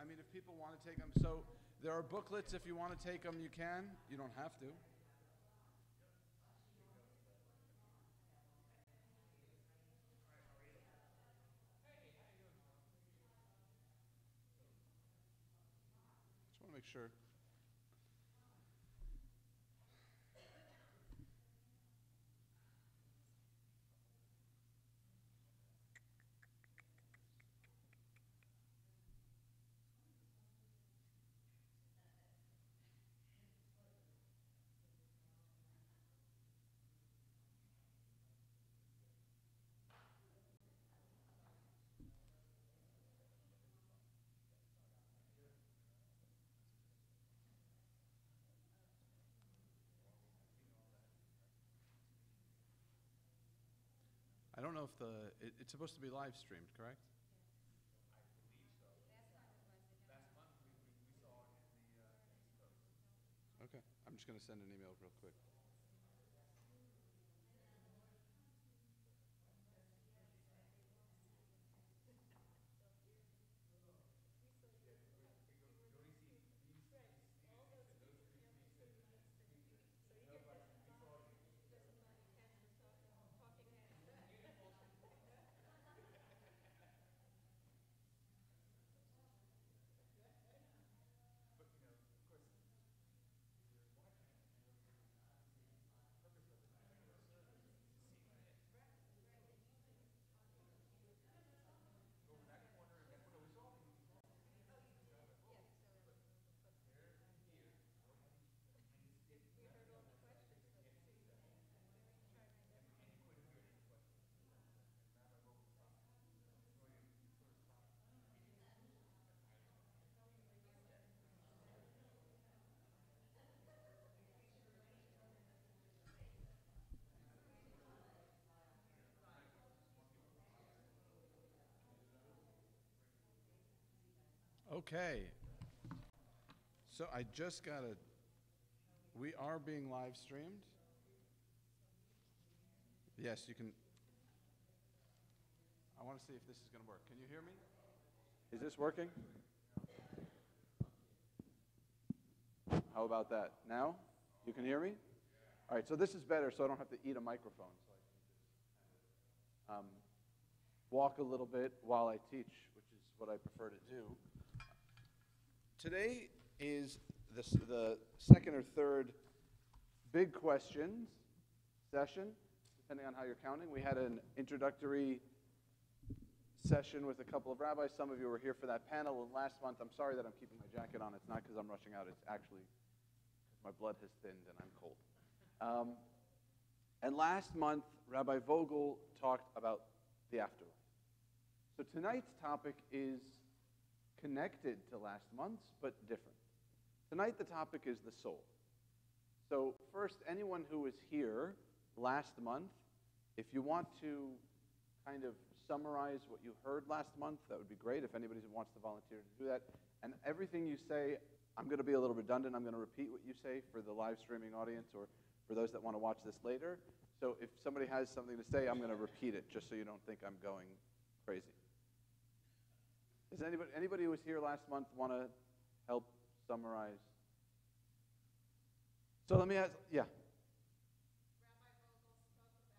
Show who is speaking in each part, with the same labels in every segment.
Speaker 1: I mean, if people want to take them. So there are booklets. If you want to take them, you can. You don't have to. Just want to make sure. I don't know if it's supposed to be live streamed, correct? Okay, I'm just going to send an email real quick. Okay. So I just got a, we are being live streamed. Yes, you can. I want to see if this is going to work. Can you hear me? Is this working? How about that? Now? You can hear me? All right, so this is better so I don't have to eat a microphone. So I can just walk a little bit while I teach, which is what I prefer to do. Today is the second or third big questions session, depending on how you're counting. We had an introductory session with a couple of rabbis. Some of you were here for that panel last month. I'm sorry that I'm keeping my jacket on. It's not because I'm rushing out. It's actually my blood has thinned and I'm cold. And last month, Rabbi Vogel talked about the afterlife. So tonight's topic is connected to last month's, but different. Tonight, the topic is the soul. So first, anyone who was here last month, if you want to kind of summarize what you heard last month, that would be great. If anybody wants to volunteer to do that. And everything you say, I'm going to be a little redundant. I'm going to repeat what you say for the live streaming audience or for those that want to watch this later. So if somebody has something to say, I'm going to repeat it just so you don't think I'm going crazy. Does anybody who was here last month want to help summarize? So let me ask, yeah.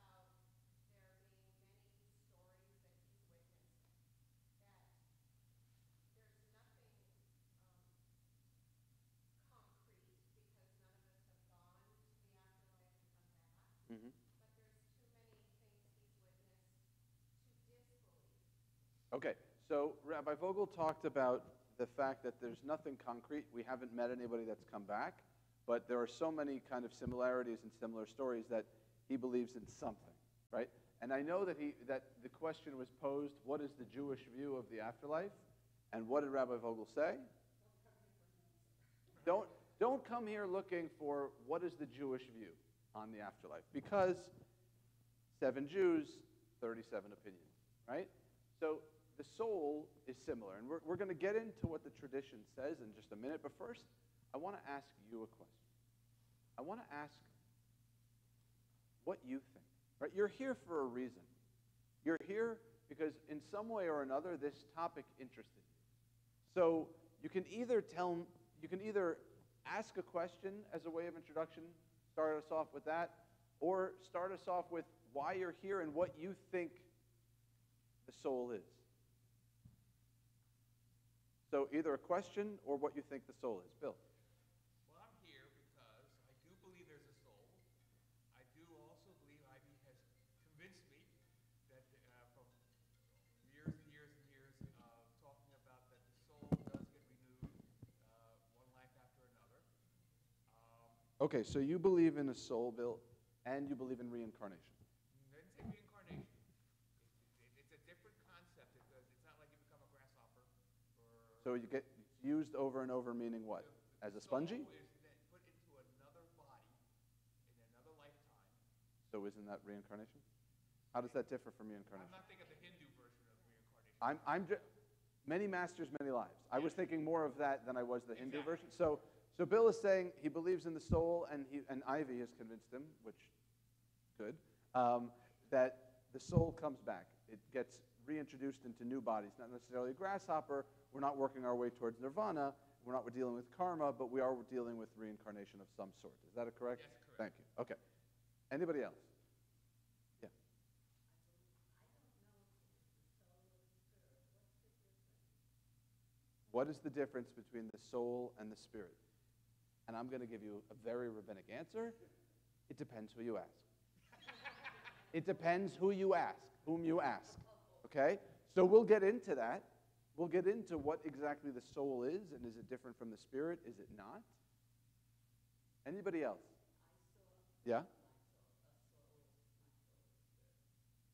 Speaker 2: Rabbi Vogel spoke about there being many stories that he's witnessed, that there's nothing concrete because none of us have gone to the afterlife and come back,
Speaker 1: Mm-hmm.
Speaker 2: but there's too many things he's witnessed to disbelieve.
Speaker 1: Okay, so Rabbi Vogel talked about the fact that there's nothing concrete. We haven't met anybody that's come back, but there are so many kind of similarities and similar stories that he believes in something, right? And I know that the question was posed, what is the Jewish view of the afterlife? And what did Rabbi Vogel say? Don't come here looking for what is the Jewish view on the afterlife, because 7 Jews, 37 opinions, right? So the soul is similar, and we're going to get into what the tradition says in just a minute, but first, I want to ask you a question. I want to ask what you think, right? You're here for a reason. You're here because in some way or another, this topic interested you. So You can either ask a question as a way of introduction, start us off with that, or start us off with why you're here and what you think the soul is. So either a question or what you think the soul is. Bill.
Speaker 3: Well, I'm here because I do believe there's a soul. I do also believe Ivy has convinced me that from years and years and years of talking about that the soul does get renewed one life after another.
Speaker 1: Okay, so you believe in a soul, Bill, and you believe in reincarnation.
Speaker 3: Then say reincarnation. It's a different concept because it's not like you become a grasshopper or...
Speaker 1: So you get used over and over, meaning what? As a spongy?
Speaker 3: The soul is then put into another body in another lifetime.
Speaker 1: So isn't that reincarnation? How does that differ from reincarnation?
Speaker 3: I'm not thinking of the Hindu version of reincarnation.
Speaker 1: Many masters, many lives. I was thinking more of that than I was the Hindu version. So Bill is saying he believes in the soul, and Ivy has convinced him, which good, that the soul comes back. It gets reintroduced into new bodies, not necessarily a grasshopper. We're not working our way towards nirvana. We're not dealing with karma, but we are dealing with reincarnation of some sort. Is that correct?
Speaker 3: Yes, correct.
Speaker 1: Thank you. Okay. Anybody else? Yeah. What is the difference between the soul and the spirit? And I'm going to give you a very rabbinic answer. It depends who you ask. It depends who you ask, whom you ask. Okay? So we'll get into that. We'll get into what exactly the soul is, and is it different from the spirit? Is it not? Anybody else? Yeah?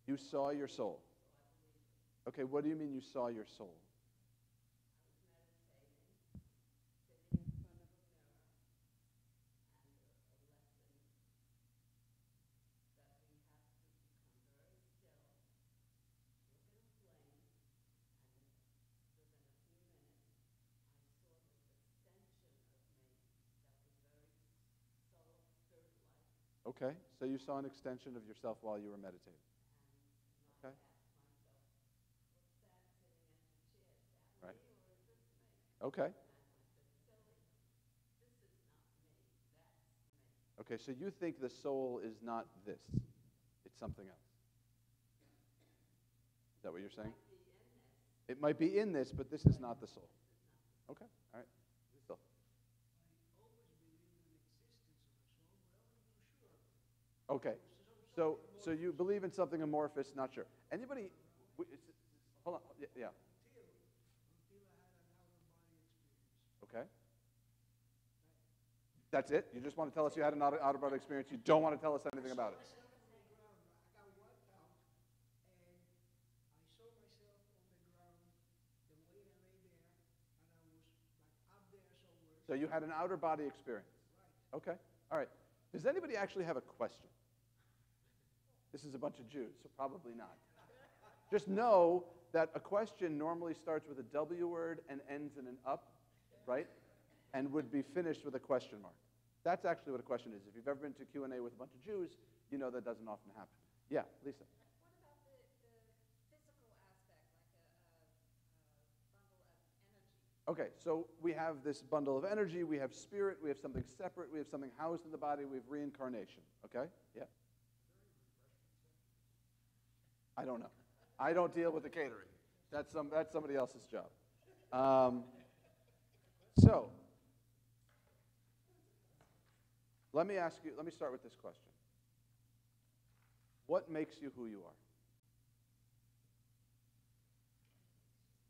Speaker 1: You saw your soul. Okay, what do you mean you saw your soul? Okay, so you saw an extension of yourself while you were meditating. Okay. Right. Okay. Okay, so you think the soul is not this. It's something else. Is that what you're saying? It might be in this, but this is not the soul. Okay, all right. Still. Okay, so you believe in something amorphous, not sure. Anybody, hold on, yeah. Okay. That's it? You just want to tell us you had an out-of-body experience. You don't want to tell us anything about it. So you had an outer body experience. Okay, all right. Does anybody actually have a question? This is a bunch of Jews, so probably not. Just know that a question normally starts with a W word and ends in an up, right? And would be finished with a question mark. That's actually what a question is. If you've ever been to Q&A with a bunch of Jews, you know that doesn't often happen. Yeah, Lisa.
Speaker 2: What about the physical aspect, like a bundle of energy?
Speaker 1: Okay, so we have this bundle of energy, we have spirit, we have something separate, we have something housed in the body, we have reincarnation. Okay? Yeah? I don't know. I don't deal with the catering. That's somebody else's job. So, let me start with this question. What makes you who you are?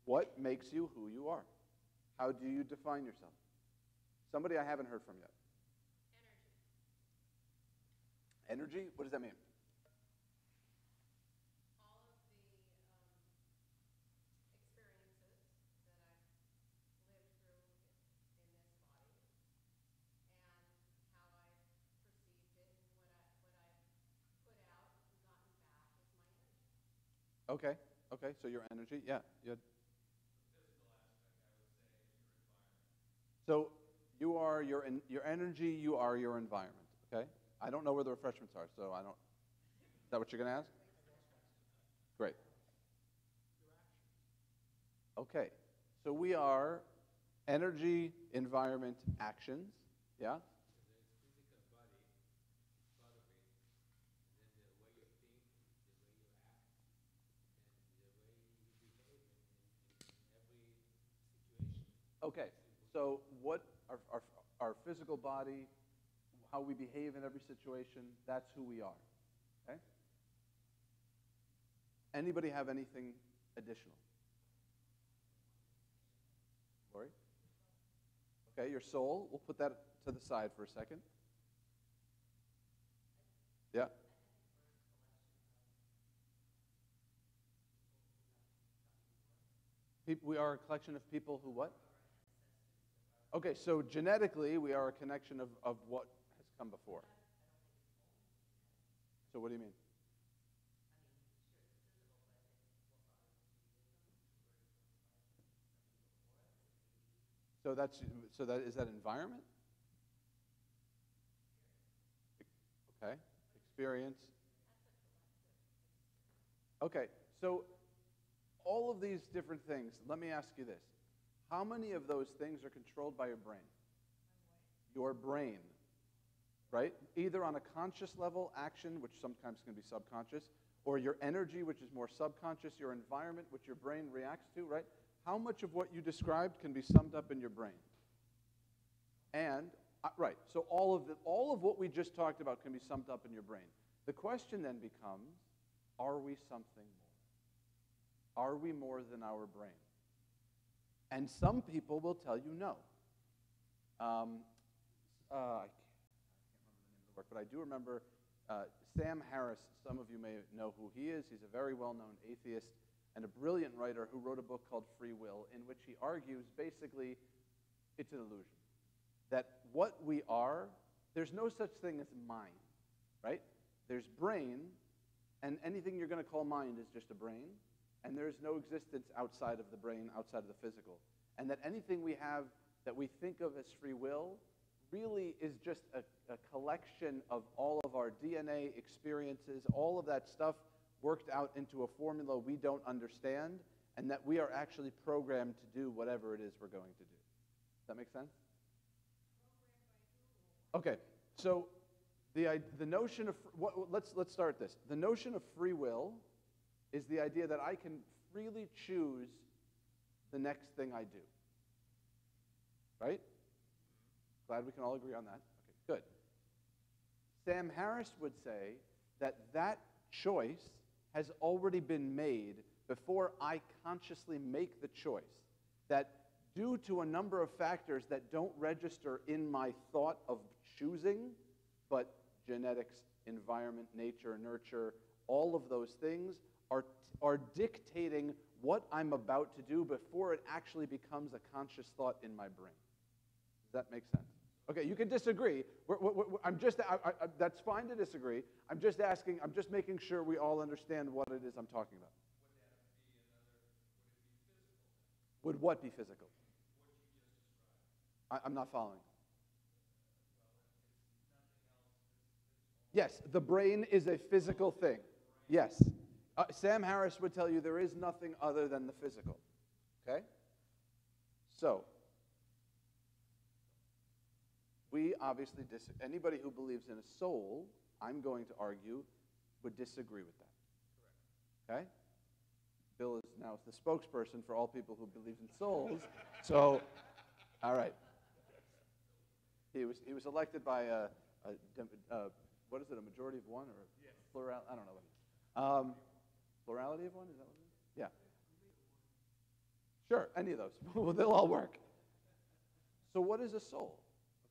Speaker 1: What makes you who you are? How do you define yourself? Somebody I haven't heard from yet.
Speaker 2: Energy.
Speaker 1: Energy? What does that mean?
Speaker 2: All of the experiences that I've lived through in this body, and how I've perceived it, and what I've put out and gotten back is my energy.
Speaker 1: Okay. Okay, so your energy, yeah. You had... So you are your energy, you are your environment, okay? I don't know where the refreshments are, so I don't... Is that what you're going to ask? Great. Okay, so we are energy, environment, actions. Yeah? Okay, so what our physical body, how we behave in every situation, that's who we are. Okay? Anybody have anything additional? Lori? Okay, your soul, we'll put that to the side for a second. Yeah? We are a collection of people who what? Okay, so genetically, we are a connection of what has come before. So what do you mean? So is that environment? Okay, experience. Okay, so all of these different things, let me ask you this. How many of those things are controlled by your brain? Your brain, right? Either on a conscious level, action, which sometimes can be subconscious, or your energy, which is more subconscious, your environment, which your brain reacts to, right? How much of what you described can be summed up in your brain? And, right, so all of what we just talked about can be summed up in your brain. The question then becomes, are we something more? Are we more than our brain? And some people will tell you no. I can't remember the name of the work, but I do remember Sam Harris. Some of you may know who he is. He's a very well-known atheist and a brilliant writer who wrote a book called Free Will, in which he argues basically it's an illusion. That what we are, there's no such thing as mind, right? There's brain, and anything you're going to call mind is just a brain, and there's no existence outside of the brain, outside of the physical. And that anything we have that we think of as free will really is just a collection of all of our DNA experiences, all of that stuff worked out into a formula we don't understand, and that we are actually programmed to do whatever it is we're going to do. Does that make sense? Okay, so the notion of, let's start this. The notion of free will is the idea that I can freely choose the next thing I do. Right? Glad we can all agree on that. Okay, good. Sam Harris would say that that choice has already been made before I consciously make the choice. That due to a number of factors that don't register in my thought of choosing, but genetics, environment, nature, nurture, all of those things are dictating what I'm about to do before it actually becomes a conscious thought in my brain. Does that make sense? Okay, you can disagree. That's fine to disagree. I'm just asking, I'm just making sure we all understand what it is I'm talking about. Would what be physical? I'm not following. Yes, the brain is a physical thing. Yes. Sam Harris would tell you there is nothing other than the physical. Okay? So, we obviously anybody who believes in a soul, I'm going to argue, would disagree with that. Okay? Bill is now the spokesperson for all people who believe in souls. So, all right. He was elected by what is it, a majority of one or a plural? I don't know what it is. Plurality of one, is that what it is? Yeah. Sure, any of those. They'll all work. So what is a soul?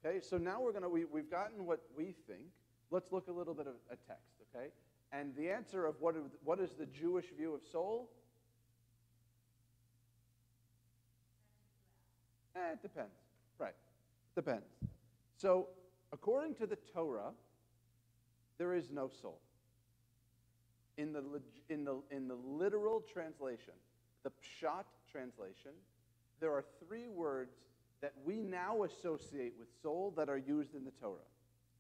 Speaker 1: Okay, so now we've gotten what we think. Let's look a little bit at text, okay? And the answer of what is the Jewish view of soul? It depends. Right. Depends. So, according to the Torah, there is no soul. In the literal translation, the Pshat translation, there are 3 words that we now associate with soul that are used in the Torah.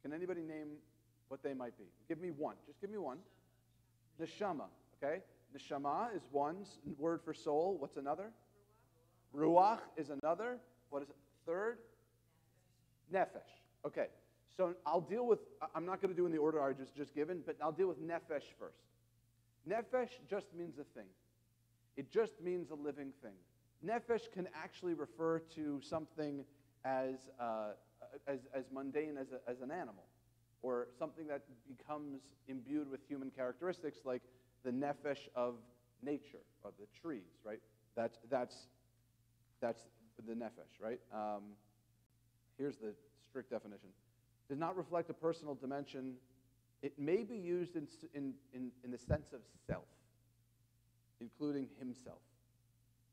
Speaker 1: Can anybody name what they might be? Give me one. Just give me one. Neshama. Okay? Neshama is one word for soul. What's another? Ruach is another. What is it? Third? Nefesh. Okay. So I'll deal with, I'm not going to do in the order I just given, but I'll deal with nefesh first. Nefesh just means a thing. It just means a living thing. Nefesh can actually refer to something as mundane as an animal, or something that becomes imbued with human characteristics, like the nefesh of nature, of the trees, right? That's the nefesh, right? Here's the strict definition. Does not reflect a personal dimension. It may be used in the sense of self, including himself.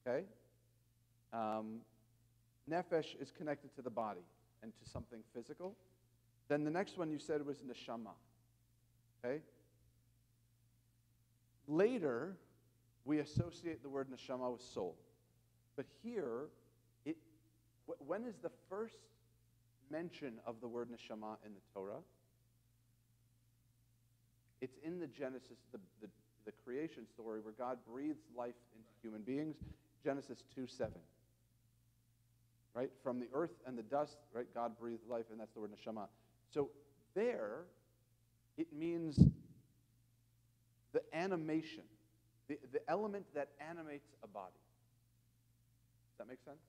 Speaker 1: Okay? Nefesh is connected to the body and to something physical. Then the next one you said was neshama. Okay? Later, we associate the word neshama with soul. But here, when is the first mention of the word neshama in the Torah? It's in the Genesis, the creation story, where God breathes life into human beings. Genesis 2:7. Right? From the earth and the dust, right? God breathed life, and that's the word neshama. So there, it means the animation, the element that animates a body. Does that make sense?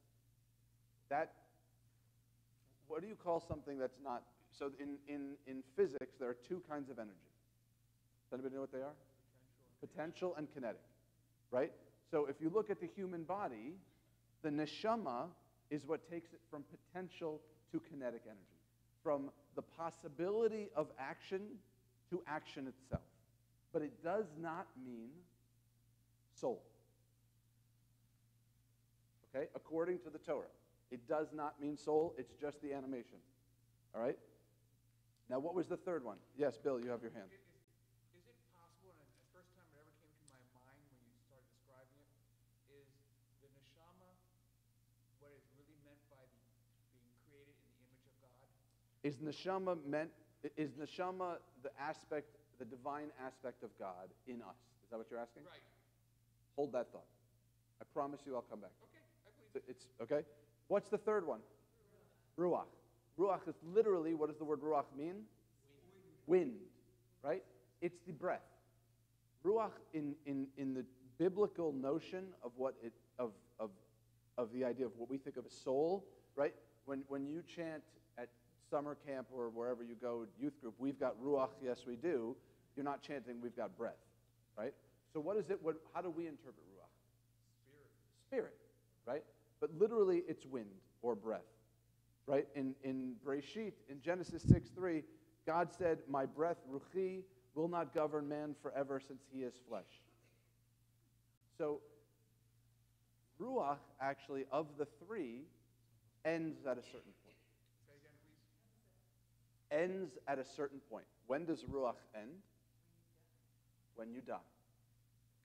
Speaker 1: What do you call something that's not? So in physics, there are two kinds of energy. Does anybody know what they are? Potential and kinetic, right? So if you look at the human body, the neshama is what takes it from potential to kinetic energy, from the possibility of action to action itself. But it does not mean soul. Okay? According to the Torah, it does not mean soul, it's just the animation. All right? Now, what was the third one? Yes, Bill, you have your hand.
Speaker 3: Is it possible, and the first time it ever came to my mind when you started describing it, is the neshama what is really meant by being created in the image of God?
Speaker 1: Is neshama the aspect, the divine aspect of God in us? Is that what you're asking?
Speaker 3: Right.
Speaker 1: Hold that thought. I promise you I'll come back.
Speaker 3: Okay, I believe it.
Speaker 1: It's okay? What's the third one? Ruach. Ruach is literally, what does the word ruach mean? Wind, right? It's the breath. Ruach in the biblical notion of what it of the idea of what we think of as soul, right? When you chant at summer camp or wherever you go, youth group, we've got ruach, yes we do. You're not chanting, we've got breath, right? So what is it? How do we interpret ruach? Spirit, right? But literally, it's wind or breath, right? In Breshit, in Genesis 6:3, God said, "My breath, ruchi, will not govern man forever, since he is flesh." So, ruach, actually, of the three, ends at a certain point.
Speaker 3: Say again, please.
Speaker 1: Ends at a certain point. When does ruach end? When you die.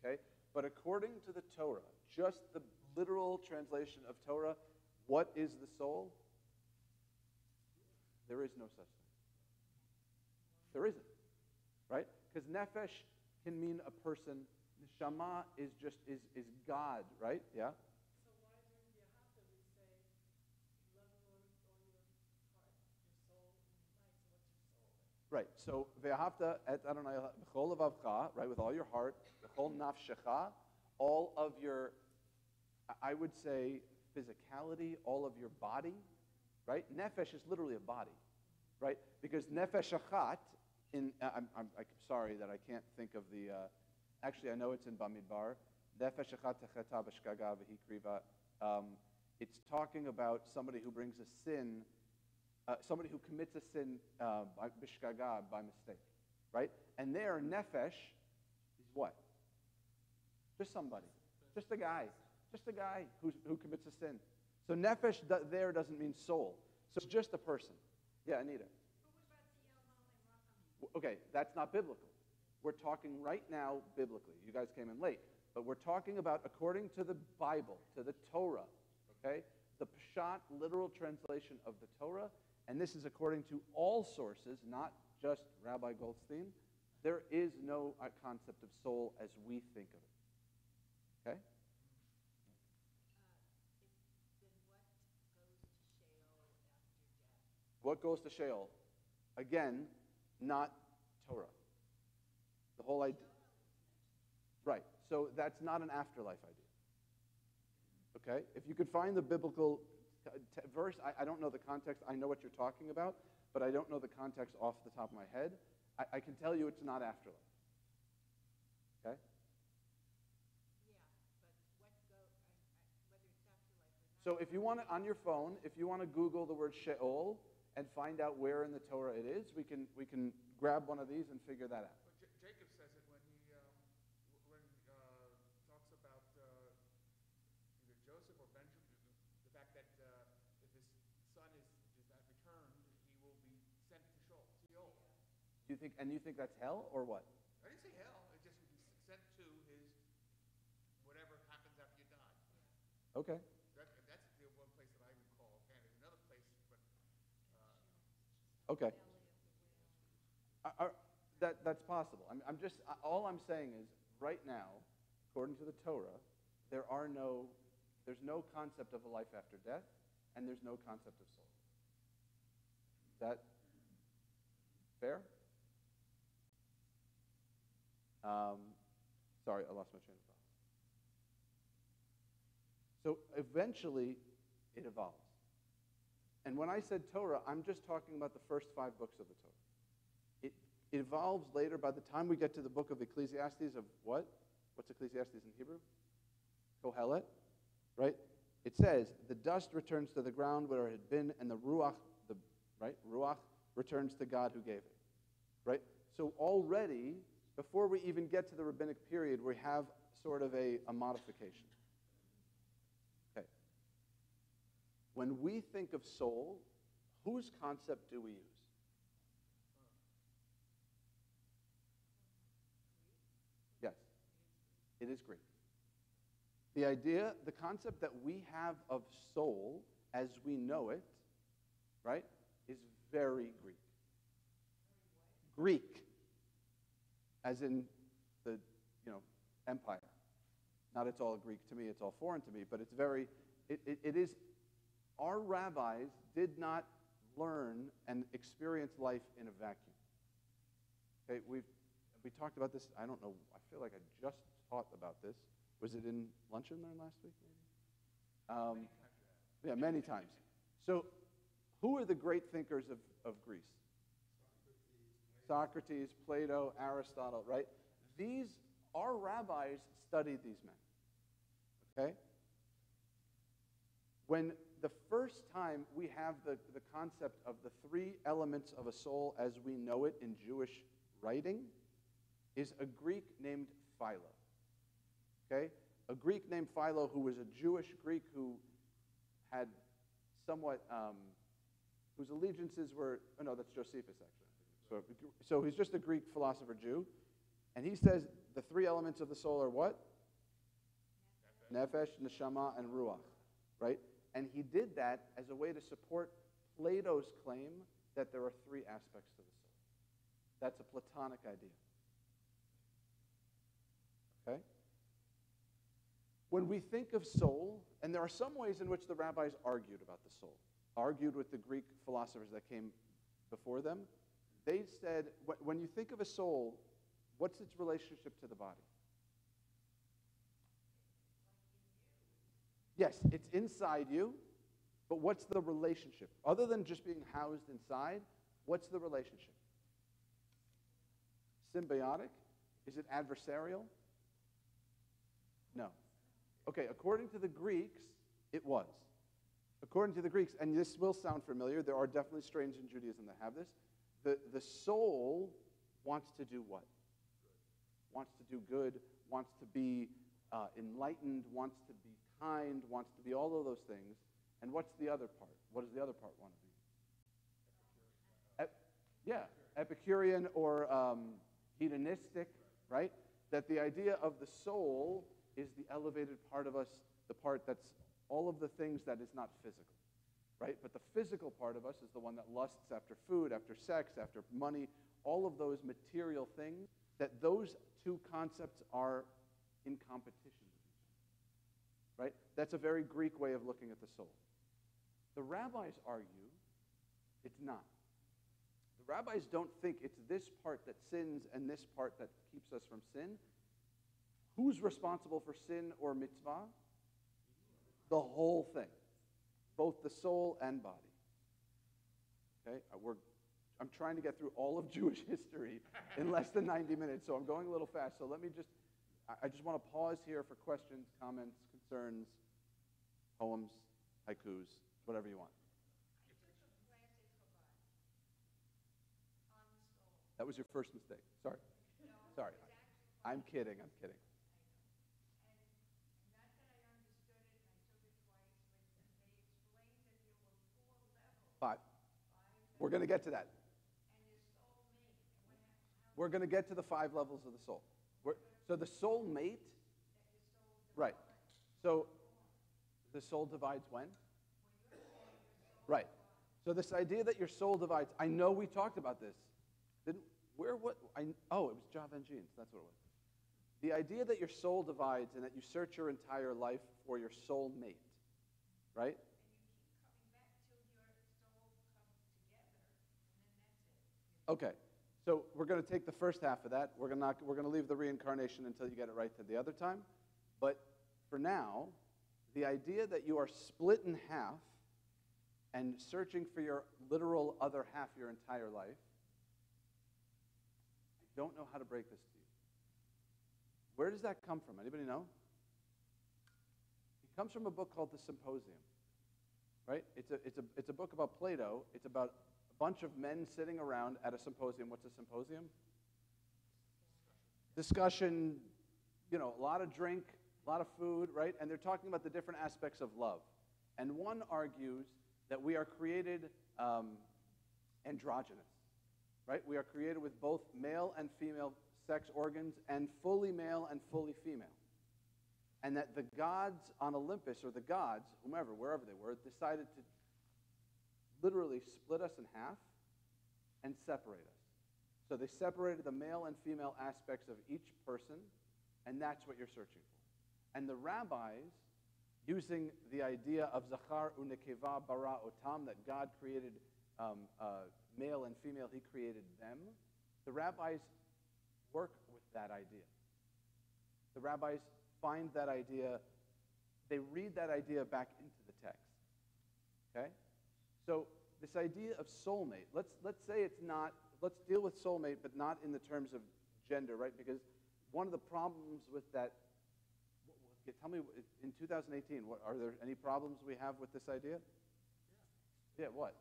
Speaker 1: Okay? But according to the Torah, just the literal translation of Torah, what is the soul? There is no such thing. There isn't, right? Because nefesh can mean a person. Neshama is God, right? Yeah?
Speaker 2: So why do you have to we say, love the Lord with all your heart, your soul, and your mind? So what's your soul?
Speaker 1: Right. So ve'ahavta et Adonai b'chol levavcha, right, with all your heart, b'chol nafshecha, all of your, I would say, physicality, all of your body, right? Nefesh is literally a body, right? Because nefesh achat, I'm sorry that I can't think of the, actually I know it's in Bamidbar, nefesh achat techeta b'shgaga v'hi kriva. It's talking about somebody who brings a sin, somebody who commits a sin by b'shgaga, by mistake, right? And there, nefesh is what? Just somebody, just a guy who commits a sin. So nefesh there doesn't mean soul. So it's just a person. Yeah, Anita. Okay, that's not biblical. We're talking right now biblically. You guys came in late. But we're talking about according to the Bible, to the Torah, okay? The Peshat, literal translation of the Torah. And this is according to all sources, not just Rabbi Goldstein. There is no concept of soul as we think of it. Okay?
Speaker 2: Then what goes
Speaker 1: What goes to Sheol? Again, not Torah. The whole idea. Right. So that's not an afterlife idea. Okay? If you could find the biblical verse, I don't know the context. I know what you're talking about, but I don't know the context off the top of my head. I can tell you it's not afterlife. Okay? So if you want to, on your phone, if you want to Google the word Sheol and find out where in the Torah it is, we can grab one of these and figure that out.
Speaker 3: Well, Jacob says it when he talks about either Joseph or Benjamin, the fact that if his son is not returned, he will be sent to Sheol.
Speaker 1: Do you think that's hell or what?
Speaker 3: I didn't say hell. It just would be sent to his whatever happens after you die.
Speaker 1: Okay.
Speaker 3: That's the one place that I recall. And there's another place, but
Speaker 1: Okay. That's possible. All I'm saying is, right now, according to the Torah, there's no concept of a life after death, and there's no concept of soul. Is that fair? Sorry, I lost my train of thought. So eventually, it evolves. And when I said Torah, I'm just talking about the first 5 books of the Torah. It evolves later. By the time we get to the book of Ecclesiastes of what? What's Ecclesiastes in Hebrew? Kohelet, right? It says, the dust returns to the ground where it had been, and the ruach, ruach returns to God who gave it, right? So already, before we even get to the rabbinic period, we have sort of a modification. Okay. When we think of soul, whose concept do we use? Yes, it is Greek. The concept that we have of soul as we know it, right, is very Greek. Greek, as in the, empire. Not it's all Greek to me, it's all foreign to me, but it is, our rabbis did not learn and experience life in a vacuum. Okay, we talked about this, I don't know, I feel like I just taught about this. Was it in luncheon there last week, maybe? Yeah, many times. So, who are the great thinkers of Greece? Socrates, Plato, Aristotle, right? Our rabbis studied these men, okay? When the first time we have the concept of the 3 elements of a soul as we know it in Jewish writing is a Greek named Philo, okay? A Greek named Philo who was a Jewish Greek who had somewhat, whose allegiances were, oh no, that's Josephus actually. So he's just a Greek philosopher Jew. And he says the 3 elements of the soul are what? Nefesh, Neshama, and Ruach, right? And he did that as a way to support Plato's claim that there are 3 aspects to the soul. That's a Platonic idea. Okay? When we think of soul, and there are some ways in which the rabbis argued about the soul, argued with the Greek philosophers that came before them, they said, when you think of a soul, what's its relationship to the body? Yes, it's inside you, but what's the relationship? Other than just being housed inside, what's the relationship? Symbiotic? Is it adversarial? No. Okay, according to the Greeks, it was. According to the Greeks, and this will sound familiar, there are definitely strains in Judaism that have this, the soul wants to do what? Wants to do good, wants to be enlightened, wants to be kind, wants to be all of those things. And what's the other part? What does the other part want to be? Epicurean or hedonistic, right? That the idea of the soul is the elevated part of us, the part that's all of the things that is not physical, right? But the physical part of us is the one that lusts after food, after sex, after money, all of those material things, that those 2 concepts are in competition with each other, right? That's a very Greek way of looking at the soul. The rabbis argue It's not. The rabbis don't think it's this part that sins and this part that keeps us from sin. Who's responsible for sin or mitzvah? The whole thing, both the soul and body. Okay, I'm trying to get through all of Jewish history in less than 90 minutes, so I'm going a little fast. So I just want to pause here for questions, comments, concerns, poems, haikus, whatever you want. That was your first mistake. Sorry. Sorry. I'm kidding. I'm kidding. Five. We're going to get to that. We're going to get to the 5 levels of the soul. So the soulmate, right. So the soul divides when? Right. So this idea that your soul divides, I know we talked about this. It was Java and Jeans. That's what it was. The idea that your soul divides and that you search your entire life for your soulmate, right? Okay, so we're going to take the first half of that. We're going to leave the reincarnation until you get it right to the other time. But for now, the idea that you are split in half and searching for your literal other half your entire life, I don't know how to break this to you. Where does that come from? Anybody know? It comes from a book called The Symposium, right? It's a book about Plato. It's about a bunch of men sitting around at a symposium. What's a symposium? Discussion, a lot of drink, a lot of food, right? And they're talking about the different aspects of love. And one argues that we are created androgynous, right? We are created with both male and female sex organs and fully male and fully female. And that the gods on Olympus, or the gods, whomever, wherever they were, decided to literally split us in half and separate us. So they separated the male and female aspects of each person, and that's what you're searching for. And the rabbis, using the idea of Zachar u'nekeva bara otam, that God created male and female, he created them, the rabbis work with that idea. The rabbis find that idea, they read that idea back into the text. Okay? So this idea of soulmate, let's say it's not, let's deal with soulmate, but not in the terms of gender, right? Because one of the problems with that, tell me, in 2018, are there any problems we have with this idea? Yeah, what?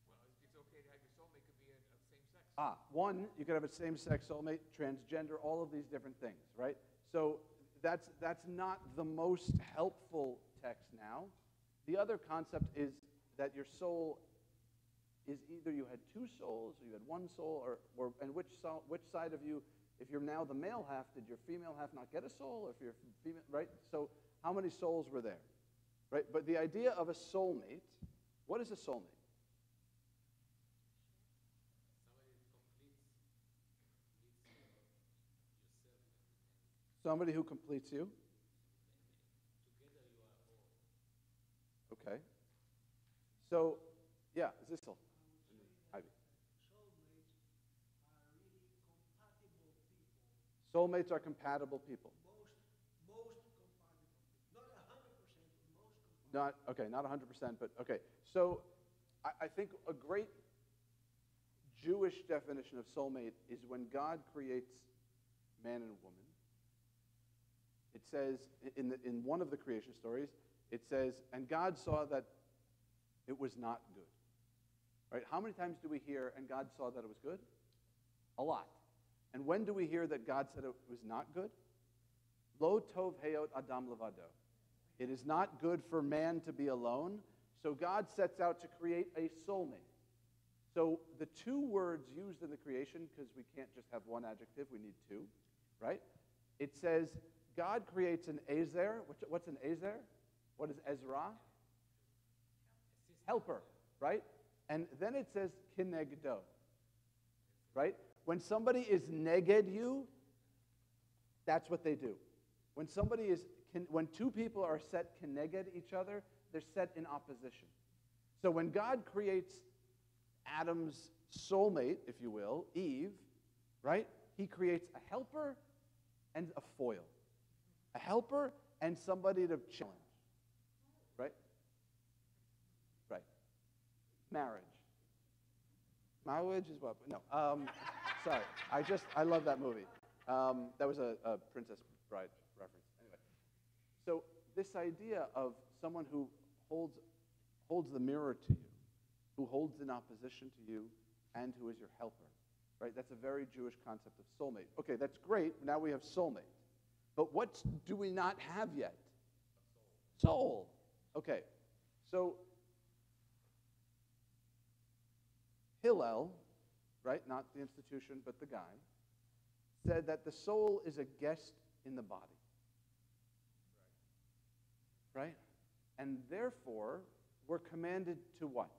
Speaker 3: Well, it's okay to have your soulmate could be of same sex.
Speaker 1: One, you could have a same-sex soulmate, transgender, all of these different things, right? So that's not the most helpful text now. The other concept is that your soul is either you had 2 souls, or you had 1 soul, and which side of you, if you're now the male half, did your female half not get a soul? Or if you're female, right? So how many souls were there, right? But the idea of a soulmate, what is a soulmate? Somebody who completes you. Okay. So, yeah, Zissel. Ivy. Soulmates are compatible people.
Speaker 4: Most compatible people. Not 100%, most compatible.
Speaker 1: Not 100%, but okay. So I think a great Jewish definition of soulmate is when God creates man and woman. It says, in one of the creation stories, it says, and God saw that it was not good. Right? How many times do we hear, and God saw that it was good? A lot. And when do we hear that God said it was not good? Lo tov heyot adam levado. It is not good for man to be alone. So God sets out to create a soulmate. So the 2 words used in the creation, because we can't just have one adjective, we need 2, right? It says, God creates an Ezer. What's an Ezer? What is Ezra? Helper, right? And then it says kinegdo, right? When somebody is neged you, that's what they do. When when 2 people are set kineged each other, they're set in opposition. So when God creates Adam's soulmate, if you will, Eve, right? He creates a helper and a foil. A helper and somebody to challenge. Right? Right. Marriage. Marriage is what? No. Sorry. I love that movie. That was a Princess Bride reference. Anyway. So this idea of someone who holds the mirror to you, who holds in opposition to you, and who is your helper. Right? That's a very Jewish concept of soulmate. Okay, that's great. Now we have soulmate. But what do we not have yet? Soul. Okay, so Hillel, right, not the institution, but the guy, said that the soul is a guest in the body. Right? And therefore, we're commanded to what?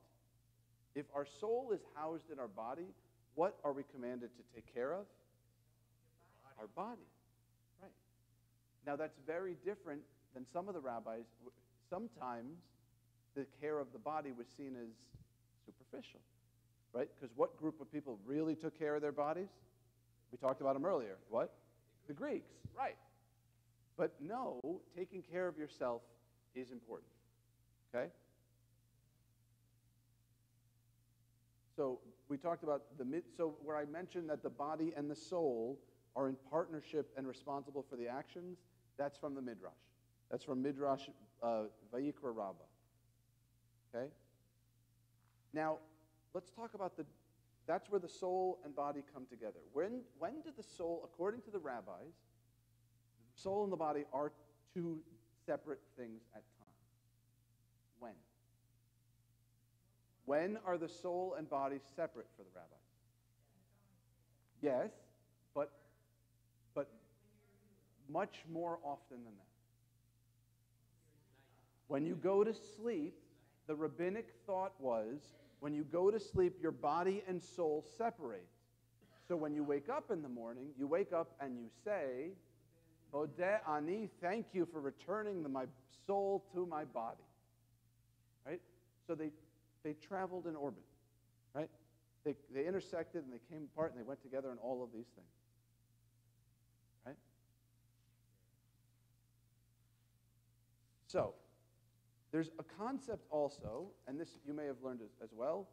Speaker 1: If our soul is housed in our body, what are we commanded to take care of? Our body. Right. Now, that's very different than some of the rabbis. Sometimes the care of the body was seen as superficial, right? Because what group of people really took care of their bodies? We talked about them earlier. What? The Greeks, right. But no, taking care of yourself is important, okay? So we talked about so where I mentioned that the body and the soul are in partnership and responsible for the actions, that's from the Midrash. That's from Midrash Vayikra Rabbah. Okay? Now, let's talk about that's where the soul and body come together. When did the soul, according to the rabbis, the soul and the body are two separate things at times? When? When are the soul and body separate for the rabbis? Yes, but much more often than that. When you go to sleep, the rabbinic thought was, when you go to sleep, your body and soul separate. So when you wake up in the morning, you wake up and you say, Bodeh ani, thank you for returning my soul to my body. Right? So they traveled in orbit, right? They intersected and they came apart and they went together and all of these things, right? So there's a concept also, and this you may have learned as well.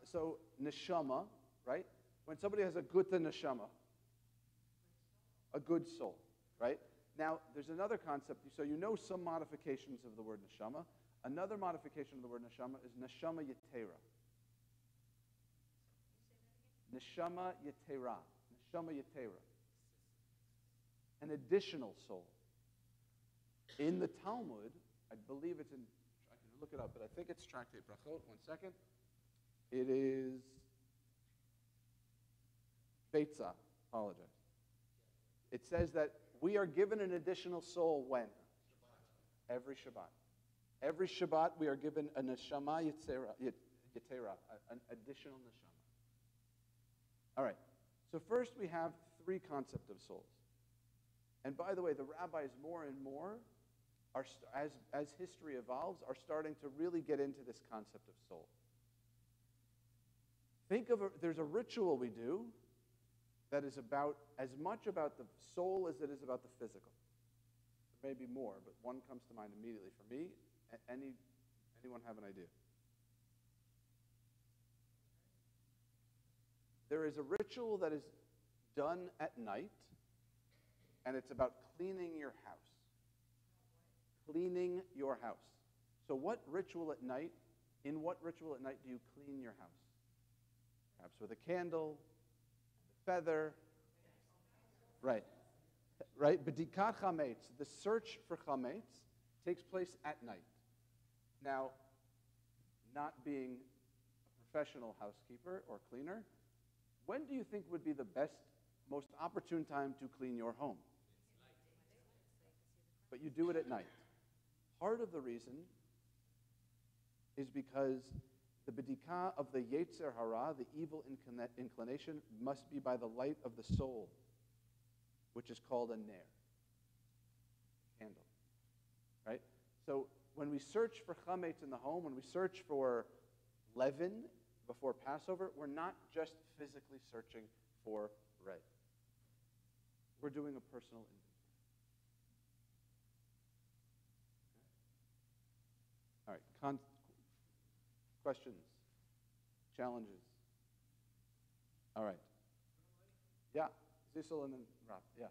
Speaker 1: So neshama, right? When somebody has a gutta neshama, a good soul, right? Now there's another concept. So you know some modifications of the word neshama. Another modification of the word neshama is neshama yetera. Neshama yetera. Neshama yetera. An additional soul. In the Talmud, I believe it's in, I can look it up, but I think it's Tractate Brachot. 1 second. It is Beitzah. Apologize. It says that we are given an additional soul when? Every Shabbat. Every Shabbat, we are given a neshama yetera, an additional neshama. All right. So first we have three concepts of souls. And by the way, the rabbis more and more, as history evolves, are starting to really get into this concept of soul. There's a ritual we do that is about as much about the soul as it is about the physical. There may be more, but one comes to mind immediately for me. Anyone have an idea? There is a ritual that is done at night, and it's about cleaning your house. Cleaning your house. So in what ritual at night do you clean your house? Perhaps with a candle, a feather. Right. Right? B'dikat chametz, the search for chametz, takes place at night. Now, not being a professional housekeeper or cleaner, when do you think would be the best, most opportune time to clean your home? But you do it at night. Part of the reason is because the bidikah of the Yetzer Hara, the evil inclination, must be by the light of the soul, which is called a ner, candle. Right? So when we search for chametz in the home, when we search for leaven, before Passover, we're not just physically searching for bread. We're doing a personal inventory. All right, questions, challenges. All right. Yeah, Cecil and then Rob. Yeah.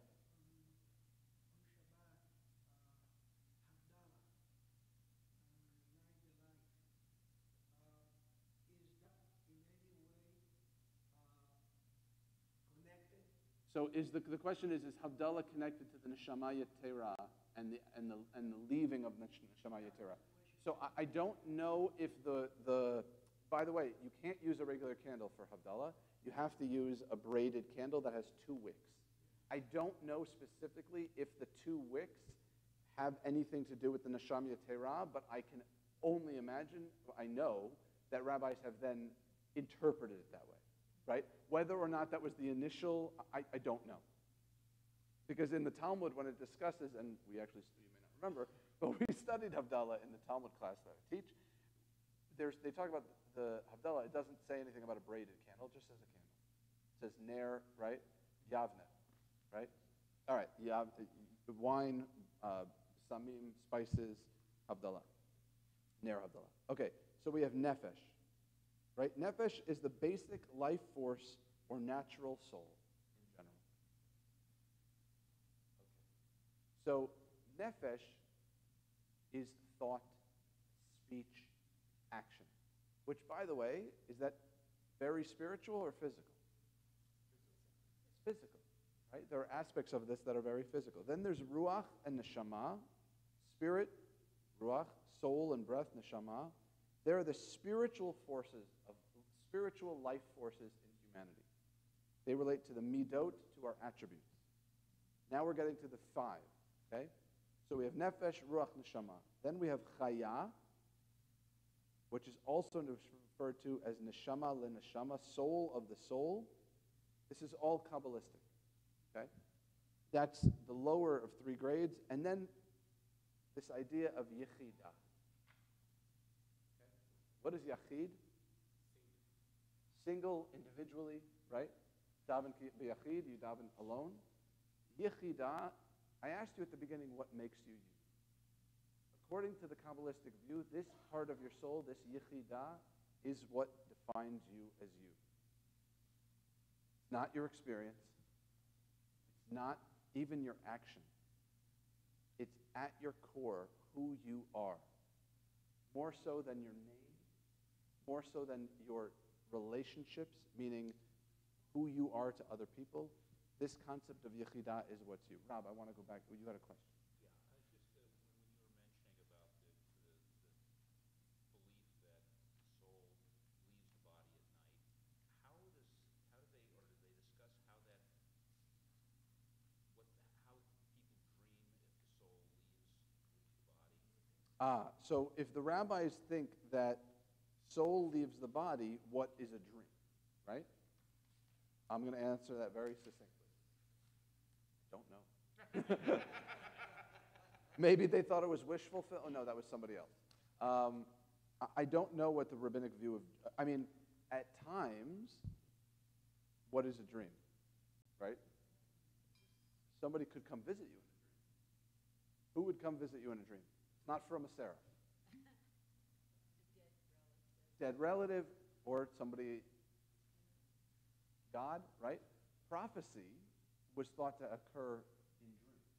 Speaker 1: So the question is Havdalah connected to the Neshama Yetera and the leaving of the Neshama Yetera? So I don't know if by the way, you can't use a regular candle for Havdalah. You have to use a braided candle that has 2 wicks. I don't know specifically if the 2 wicks have anything to do with the Neshama Yetera, but I can only imagine, I know, that rabbis have then interpreted it that way. Right? Whether or not that was the initial, I don't know. Because in the Talmud, when it discusses, and you may not remember, but we studied Havdalah in the Talmud class that I teach, they talk about the Havdalah. It doesn't say anything about a braided candle, it just says a candle. It says ner, right? Yavne, right? All right, wine, samim, spices, Havdalah. Ner Havdalah. Okay, so we have nefesh. Right? Nefesh is the basic life force or natural soul in general. Okay. So nefesh is thought, speech, action. Which, by the way, is that very spiritual or physical? It's physical. Right? There are aspects of this that are very physical. Then there's ruach and neshama, spirit, ruach, soul and breath, neshama. They're the spiritual life forces in humanity. They relate to the midot, to our attributes. Now we're getting to the 5, okay? So we have nefesh, ruach, neshama. Then we have chaya, which is also referred to as neshama le-neshama, soul of the soul. This is all Kabbalistic, okay? That's the lower of 3 grades. And then this idea of yechidah. What is yachid? Single, individually, right? Daven b'yachid, you daven alone. Yechidah, I asked you at the beginning what makes you you. According to the Kabbalistic view, this part of your soul, this yechidah, is what defines you as you. It's not your experience. It's not even your action. It's at your core who you are. More so than your name. More so than your relationships, meaning who you are to other people. This concept of yechidah is what's you. Rob, I want to go back. You had a question.
Speaker 5: Yeah, I was just, when you were mentioning about the belief that soul leaves the body at night, how do they discuss how people dream if the soul leaves the body?
Speaker 1: So if the rabbis think that soul leaves the body, what is a dream, right? I'm going to answer that very succinctly. Don't know. Maybe they thought it was wish fulfillment. Oh, no, that was somebody else. I don't know what the rabbinic view of, at times, what is a dream, right? Somebody could come visit you in a dream. Who would come visit you in a dream? It's not from a seraph. Dead relative or somebody, God, right? Prophecy was thought to occur in dreams,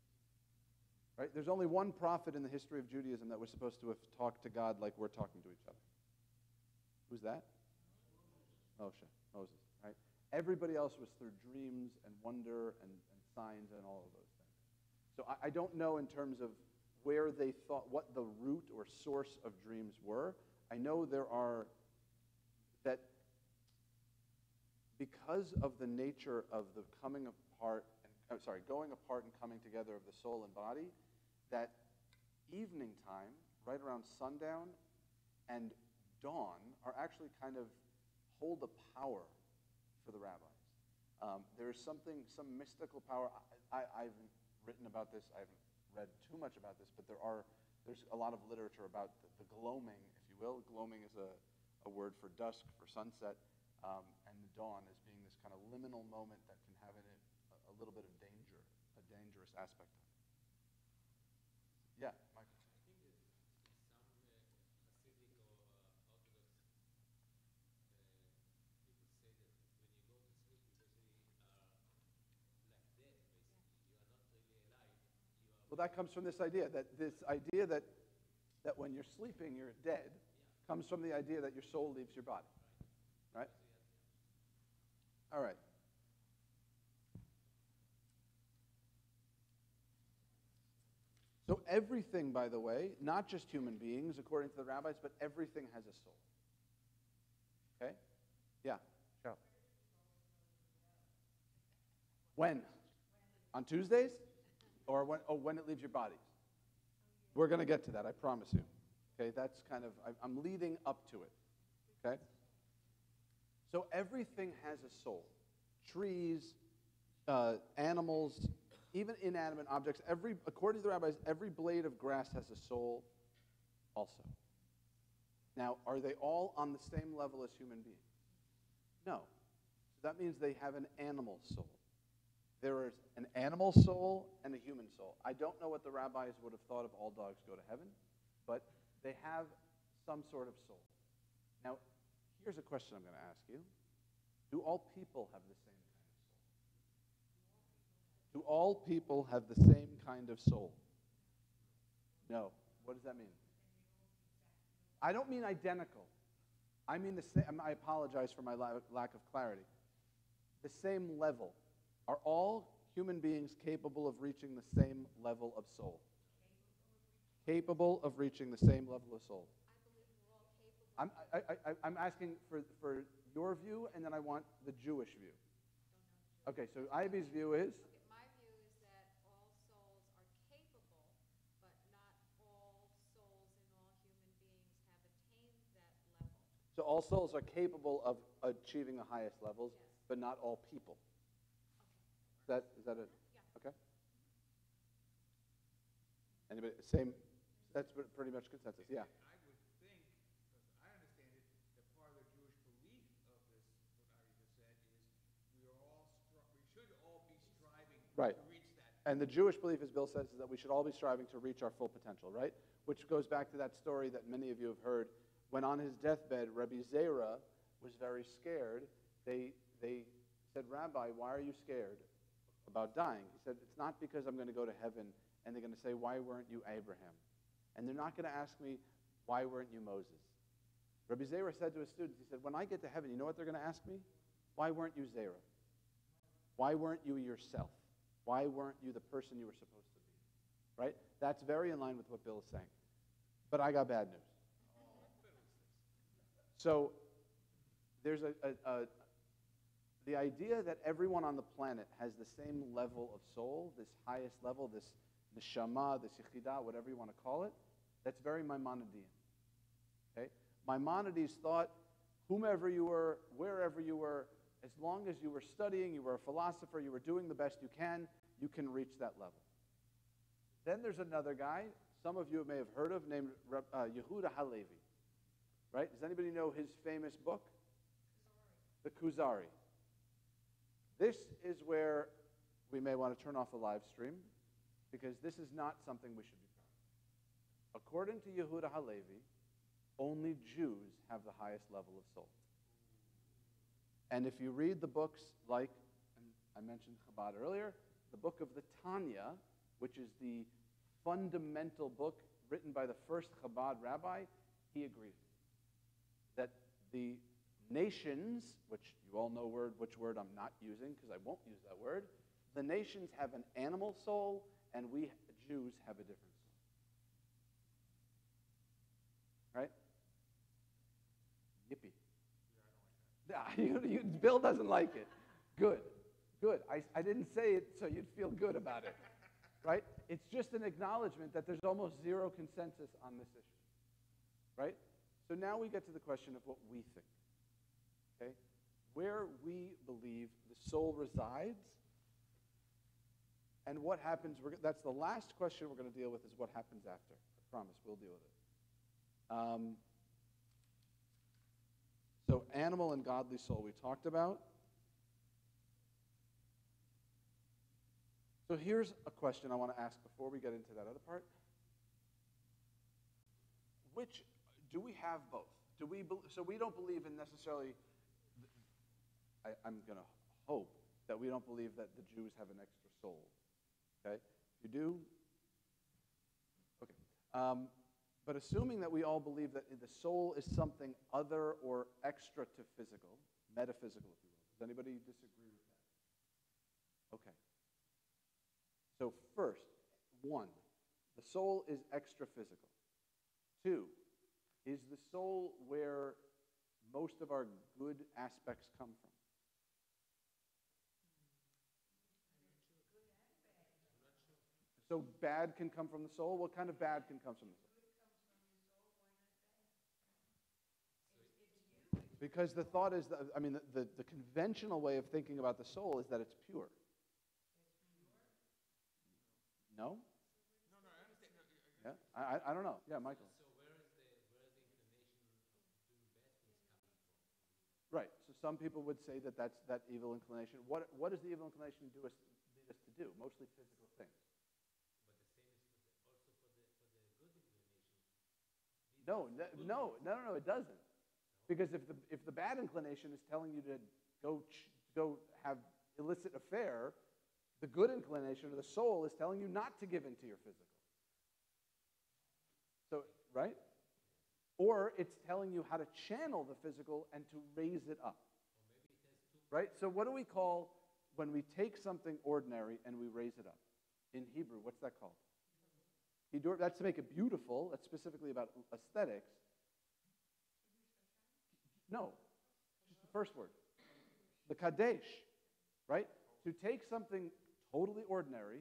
Speaker 1: right? There's only one prophet in the history of Judaism that was supposed to have talked to God like we're talking to each other. Who's that? Moses, right? Everybody else was through dreams and wonder and signs and all of those things. So I don't know in terms of where they thought, what the root or source of dreams were. I know there are, that because of the nature of the going apart and coming together of the soul and body, that evening time, right around sundown, and dawn are actually kind of hold a power for the rabbis. There's some mystical power. I've written about this. I haven't read too much about this, but there's a lot of literature about the gloaming, if you will. Gloaming is a a word for dusk, for sunset, and the dawn as being this kind of liminal moment that can have in it a little bit of danger, a dangerous aspect of it. Yeah, Michael.
Speaker 6: I think that in some Hasidic or Orthodox, people say that when you go to sleep, you basically are like dead, basically. You are not really alive. You are
Speaker 1: Well, that comes from this idea that when you're sleeping, you're dead, comes from the idea that your soul leaves your body, right? All right. So everything, by the way, not just human beings, according to the rabbis, but everything has a soul. Okay? Yeah, Cheryl. When? On Tuesdays? Or when it leaves your body? We're going to get to that, I promise you. Okay, that's kind of, I'm leading up to it. Okay? So everything has a soul. Trees, animals, even inanimate objects, according to the rabbis, every blade of grass has a soul also. Now, are they all on the same level as human beings? No. So that means they have an animal soul. There is an animal soul and a human soul. I don't know what the rabbis would have thought of all dogs go to heaven, but they have some sort of soul. Now, here's a question I'm going to ask you. Do all people have the same kind of soul? Do all people have the same kind of soul? No. What does that mean? I don't mean identical. I mean the same. I apologize for my lack of clarity. The same level. Are all human beings capable of reaching the same level of soul? Capable of reaching the same level of soul.
Speaker 2: I believe we're all capable.
Speaker 1: I'm asking for your view, and then I want the Jewish view. Okay, so Ivy's view is?
Speaker 2: Okay, my view is that all souls are capable, but not all souls and all human beings have attained that level.
Speaker 1: So all souls are capable of achieving the highest levels,
Speaker 2: Yes.
Speaker 1: but not all people. Is that it?
Speaker 2: Yeah.
Speaker 1: Okay. Anybody? Same. That's pretty much consensus. Yeah.
Speaker 3: I would think, because I understand it, that part of the Jewish belief of this, what Ari just said, is we should all be striving
Speaker 1: Right.
Speaker 3: to reach that.
Speaker 1: And the Jewish belief, as Bill says, is that we should all be striving to reach our full potential, right? Which goes back to that story that many of you have heard. When on his deathbed, Rabbi Zera was very scared. They said, Rabbi, why are you scared about dying? He said, it's not because I'm going to go to heaven and they're going to say, why weren't you Abraham? And they're not going to ask me, why weren't you Moses? Rabbi Zera said to his students, he said, when I get to heaven, you know what they're going to ask me? Why weren't you Zera? Why weren't you yourself? Why weren't you the person you were supposed to be? Right? That's very in line with what Bill is saying. But I got bad news. So there's the idea that everyone on the planet has the same level of soul, this highest level, this Neshama, this Yechidah, whatever you want to call it, that's very Maimonidean. Okay? Maimonides thought whomever you were, wherever you were, as long as you were studying, you were a philosopher, you were doing the best you can reach that level. Then there's another guy, some of you may have heard of, named Yehuda Halevi. Right? Does anybody know his famous book? The Kuzari. This is where we may want to turn off the live stream, because this is not something we should be proud of. According to Yehuda Halevi, only Jews have the highest level of soul. And if you read the books like, and I mentioned Chabad earlier, the book of the Tanya, which is the fundamental book written by the first Chabad rabbi, he agrees that the nations, which you all know which word I'm not using because I won't use that word, the nations have an animal soul, and we Jews have a different soul. Right? Yippee. Bill doesn't like it. Good. Good. I didn't say it so you'd feel good about it. Right? It's just an acknowledgement that there's almost zero consensus on this issue. Right? So now we get to the question of what we think. Okay? Where we believe the soul resides and what happens. That's the last question we're going to deal with, is what happens after. I promise we'll deal with it. So animal and godly soul we talked about. So here's a question I want to ask before we get into that other part. Which, do we have both? So we don't believe in necessarily, I'm going to hope that we don't believe that the Jews have an extra soul. Okay? You do? Okay. But assuming that we all believe that the soul is something other or extra to physical, metaphysical, if you will. Does anybody disagree with that? Okay. So first, 1, the soul is extra physical. 2, is the soul where most of our good aspects come from? So bad can come from the soul? What kind of bad can come from the soul? Because the thought is, that, the conventional way of thinking about the soul is that it's pure. No?
Speaker 3: No, I understand.
Speaker 1: Yeah, I don't know. Yeah, Michael.
Speaker 6: So where is the inclination of doing bad things coming from?
Speaker 1: Right. So some people would say that that's that evil inclination. What does the evil inclination lead us to do? Mostly physical things.
Speaker 6: But the same is also for the good inclination.
Speaker 1: No, it doesn't. Because if the bad inclination is telling you to go have illicit affair, the good inclination of the soul is telling you not to give into your physical. So, right? Or it's telling you how to channel the physical and to raise it up. Right? So what do we call when we take something ordinary and we raise it up? In Hebrew, what's that called? That's to make it beautiful. That's specifically about aesthetics. No, just the first word. The Kadesh, right? To take something totally ordinary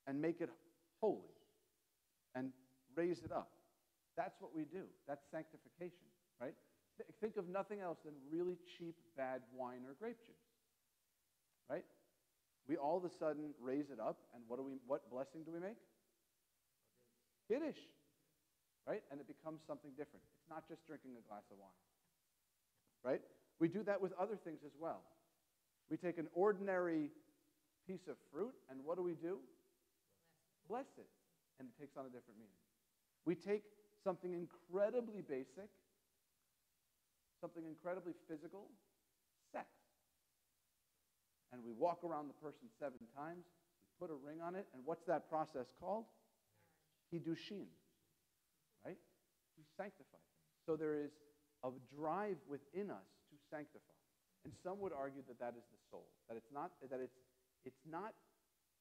Speaker 1: and make it holy and raise it up. That's what we do. That's sanctification, right? Think of nothing else than really cheap, bad wine or grape juice, right? We all of a sudden raise it up, and what blessing do we make? Kiddush, right? And it becomes something different. It's not just drinking a glass of wine. Right? We do that with other things as well. We take an ordinary piece of fruit, and what do? Bless it. And it takes on a different meaning. We take something incredibly basic, something incredibly physical, sex. And we walk around the person 7 times, we put a ring on it, and what's that process called? Kiddushin. Right? We sanctify things. So there is a drive within us to sanctify. And some would argue that that is the soul. That it's not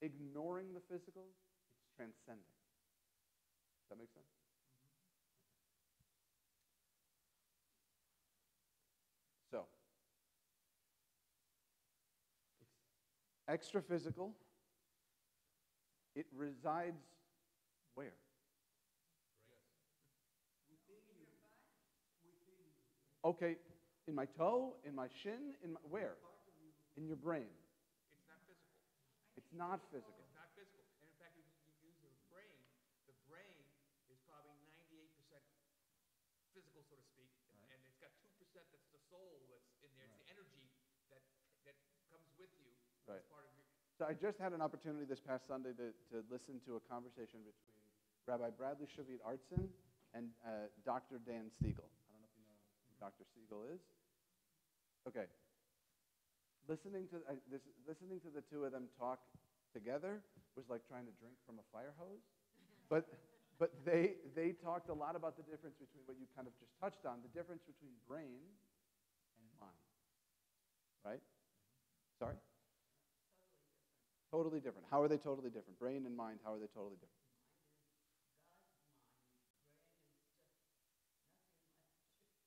Speaker 1: ignoring the physical, it's transcending. Does that make sense? So, it's extra physical. It resides where? Okay, in my toe, in my shin, where? In your brain.
Speaker 3: It's not physical.
Speaker 1: It's not physical.
Speaker 3: It's not physical. And in fact, if you use the brain is probably 98% physical, so to speak, and it's got 2% that's the soul that's in there. It's the energy that comes with you.
Speaker 1: Right.
Speaker 3: As part of your.
Speaker 1: So I just had an opportunity this past Sunday to listen to a conversation between Rabbi Bradley Shavit Artson and Dr. Dan Siegel. I don't know if you know who Dr. Siegel is. Okay. Listening to the two of them talk together was like trying to drink from a fire hose. But they talked a lot about the difference between what you kind of just touched on, the difference between brain and mind. Right? Sorry? Totally different. How are they totally different? Brain and mind, how are they totally different?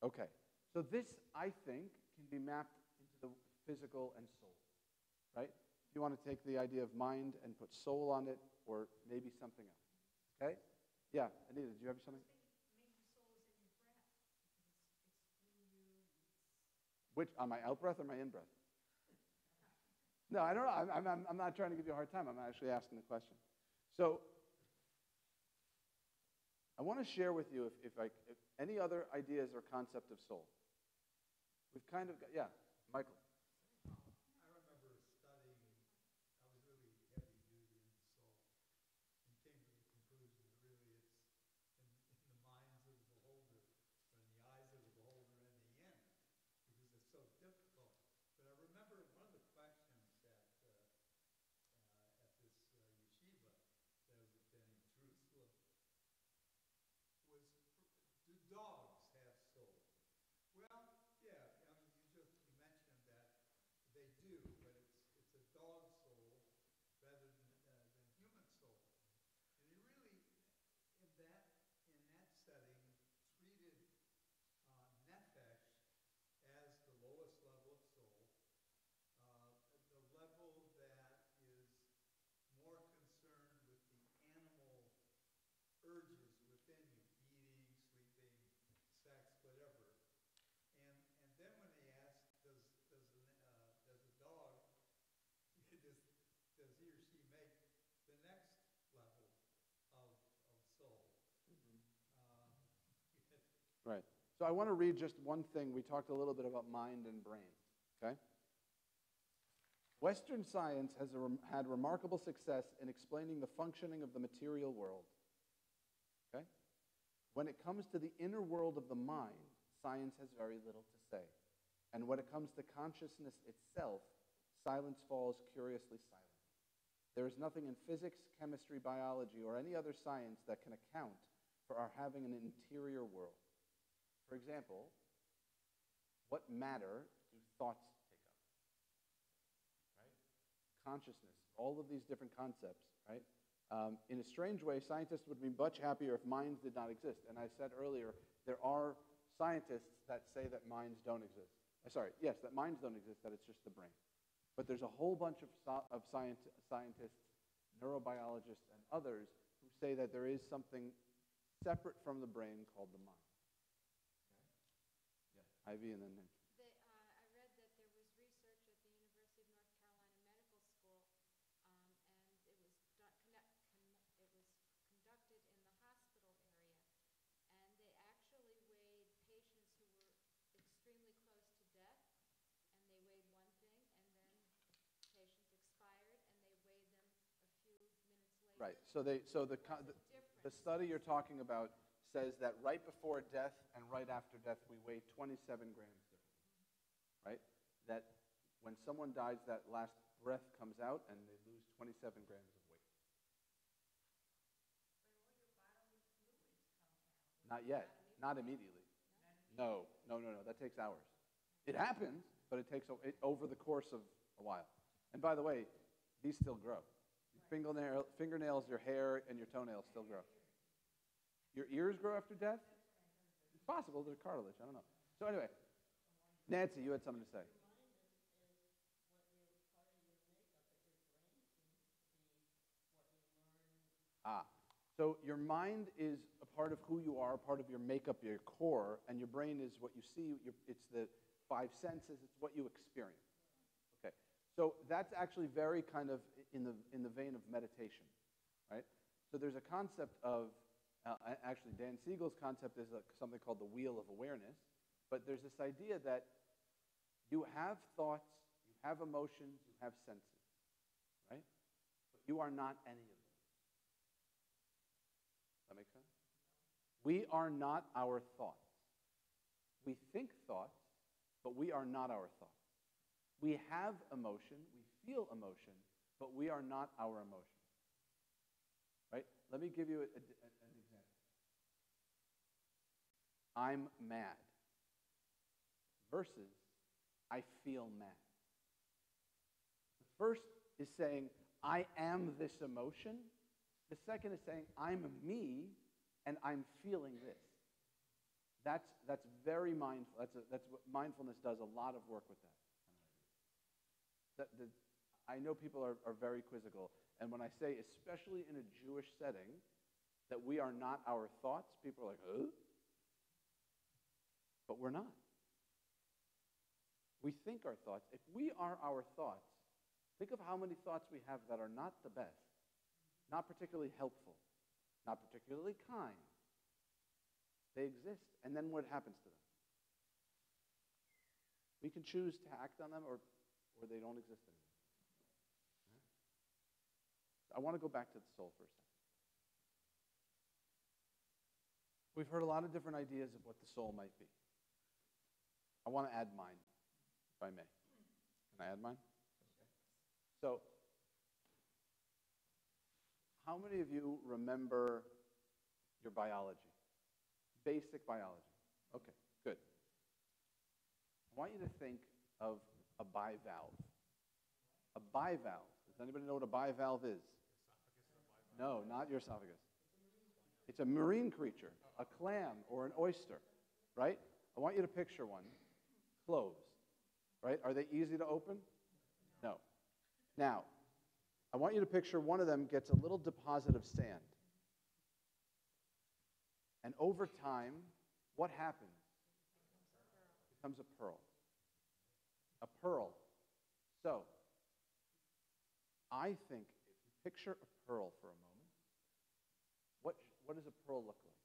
Speaker 1: Okay. So this, I think, can be mapped into the physical and soul. Right? If you want to take the idea of mind and put soul on it, or maybe something else. Okay? Yeah, Anita, did you have something? Which, on my out-breath or my in-breath? No, I don't know. I'm not trying to give you a hard time. I'm actually asking the question. So I want to share with you if any other ideas or concept of soul. We've kind of got, yeah, Michael.
Speaker 7: I remember studying, I was really heavy duty in the soul, and came to the conclusion that really it's in the minds of the beholder, or in the eyes of the beholder in the end, because it's so difficult. But I remember one of the questions at this yeshiva that I was attending in Jerusalem was, do dogs have souls? Well, yeah, I mean, you mentioned that they do, but it's a dog soul rather than human soul. And he really, in that setting, treated nefesh as the lowest level of soul, the level that is more concerned with the animal urges within you, eating, sleeping, sex, whatever. And then when they asked, does a dog, does he or she make the next level of soul?
Speaker 1: Right. So I want to read just one thing. We talked a little bit about mind and brain, okay? Western science has had remarkable success in explaining the functioning of the material world, okay? When it comes to the inner world of the mind, science has very little to say. And when it comes to consciousness itself, silence falls curiously silent. There is nothing in physics, chemistry, biology, or any other science that can account for our having an interior world. For example, what matter do thoughts take up? Right? Consciousness, all of these different concepts, right? In a strange way, scientists would be much happier if minds did not exist. And I said earlier, there are scientists that say that minds don't exist. Yes, that minds don't exist, that it's just the brain. But there's a whole bunch of scientists, neurobiologists, and others who say that there is something separate from the brain called the mind. Okay? Yeah, Ivy and then Nancy.
Speaker 2: I read that there was research at the University of North Carolina Medical School, and it was conducted in the hospital area, and they actually weighed patients who were extremely close to death, and they weighed one thing, and then patients expired, and they weighed them a few minutes later.
Speaker 1: Right. So the study you're talking about says that right before death and right after death, we weigh 27 grams different. Right? That when someone dies, that last breath comes out, and they lose 27 grams of weight. Not yet. Not immediately. No. That takes hours. It happens, but it takes over the course of a while. And by the way, these still grow. Your fingernails, your hair, and your toenails still grow. Your ears grow after death? It's possible. They're cartilage. I don't know. So anyway, Nancy, you had something to say. So your mind is a part of who you are, a part of your makeup, your core, and your brain is what you see. It's the five senses. It's what you experience. Okay. So that's actually very kind of in the vein of meditation, right? So there's a concept of, actually Dan Siegel's concept is something called the wheel of awareness, but there's this idea that you have thoughts, you have emotions, you have senses, right? But you are not any of them. That make sense? We are not our thoughts. We think thoughts, but we are not our thoughts. We have emotion, we feel emotion, but we are not our emotion. Right? Let me give you an example. I'm mad versus I feel mad. The first is saying, I am this emotion. The second is saying, I'm me, and I'm feeling this. That's very mindful. That's what mindfulness does, a lot of work with that. I know people are very quizzical, and when I say, especially in a Jewish setting, that we are not our thoughts, people are like, huh? But we're not. We think our thoughts. If we are our thoughts, think of how many thoughts we have that are not the best, not particularly helpful, not particularly kind. They exist, and then what happens to them? We can choose to act on them or they don't exist anymore. I want to go back to the soul for a second. We've heard a lot of different ideas of what the soul might be. I want to add mine, if I may. Can I add mine? So, how many of you remember your biology? Basic biology. Okay, good. I want you to think of a bivalve. A bivalve. Does anybody know what a bivalve is? No, not your esophagus. It's a marine creature, a clam or an oyster, right? I want you to picture one closed, right? Are they easy to open? No. Now, I want you to picture one of them gets a little deposit of sand. And over time, what happens? It becomes a pearl. A pearl. So, I think if you picture a pearl for a moment, what does a pearl look like?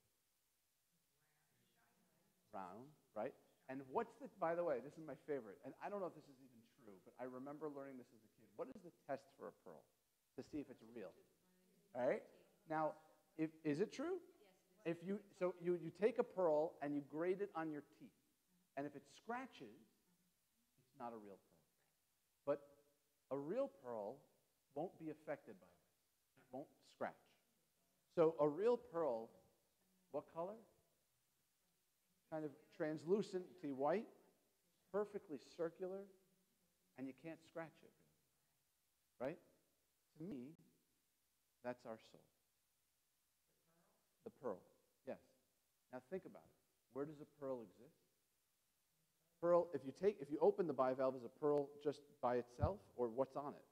Speaker 1: Round, right? And what's the, by the way, this is my favorite, and I don't know if this is even true, but I remember learning this as a kid. What is the test for a pearl? To see if it's real. All right? Now, is it true? If you take a pearl and you grate it on your teeth, and if it scratches, it's not a real pearl. But a real pearl won't be affected by this. It won't scratch. So a real pearl, what color? Kind of translucently white, perfectly circular, and you can't scratch it. Right? To me, that's our soul. The pearl. Yes. Now think about it. Where does a pearl exist? Pearl, if you open the bivalve, is a pearl just by itself, or what's on it?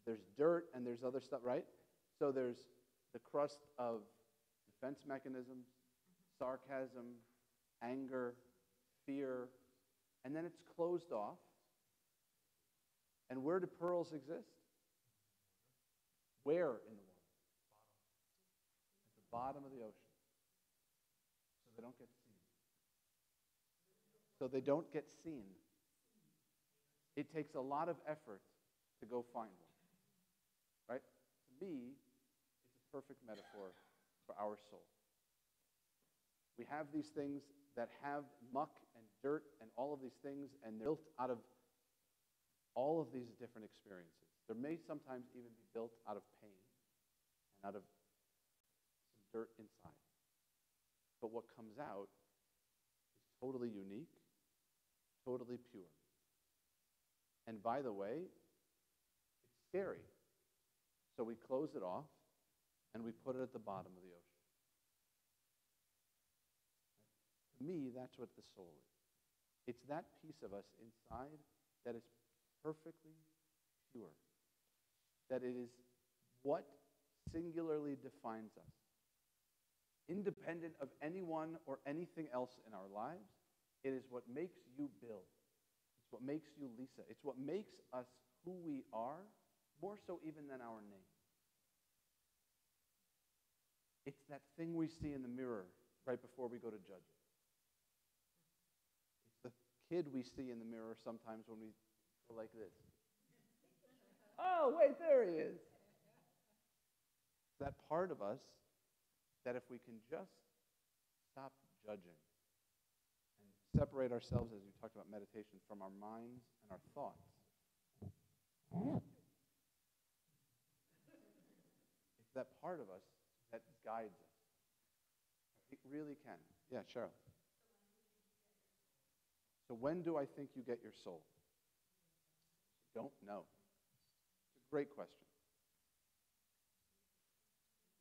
Speaker 1: There's dirt and there's other stuff, right? So there's the crust of defense mechanisms, sarcasm, anger, fear, and then it's closed off. And where do pearls exist? Where in the water? At the bottom of the ocean. So they don't get seen. So they don't get seen. It takes a lot of effort to go find one. Right? To me, it's a perfect metaphor for our soul. We have these things that have muck and dirt and all of these things, and they're built out of all of these different experiences. There may sometimes even be built out of pain and out of some dirt inside. But what comes out is totally unique, totally pure. And by the way, it's scary. So we close it off and we put it at the bottom of the ocean. To me, that's what the soul is. It's that piece of us inside that is perfectly pure. That it is what singularly defines us. Independent of anyone or anything else in our lives, it is what makes you Bill. It's what makes you Lisa. It's what makes us who we are, more so even than our name. It's that thing we see in the mirror right before we go to judge it. It's the kid we see in the mirror sometimes when we go like this. Oh, wait, there he is. That part of us that if we can just stop judging and separate ourselves, as you talked about meditation, from our minds and our thoughts. It's that part of us that guides us. It really can. Yeah, Cheryl. So when do I think you get your soul? Don't know. It's a great question.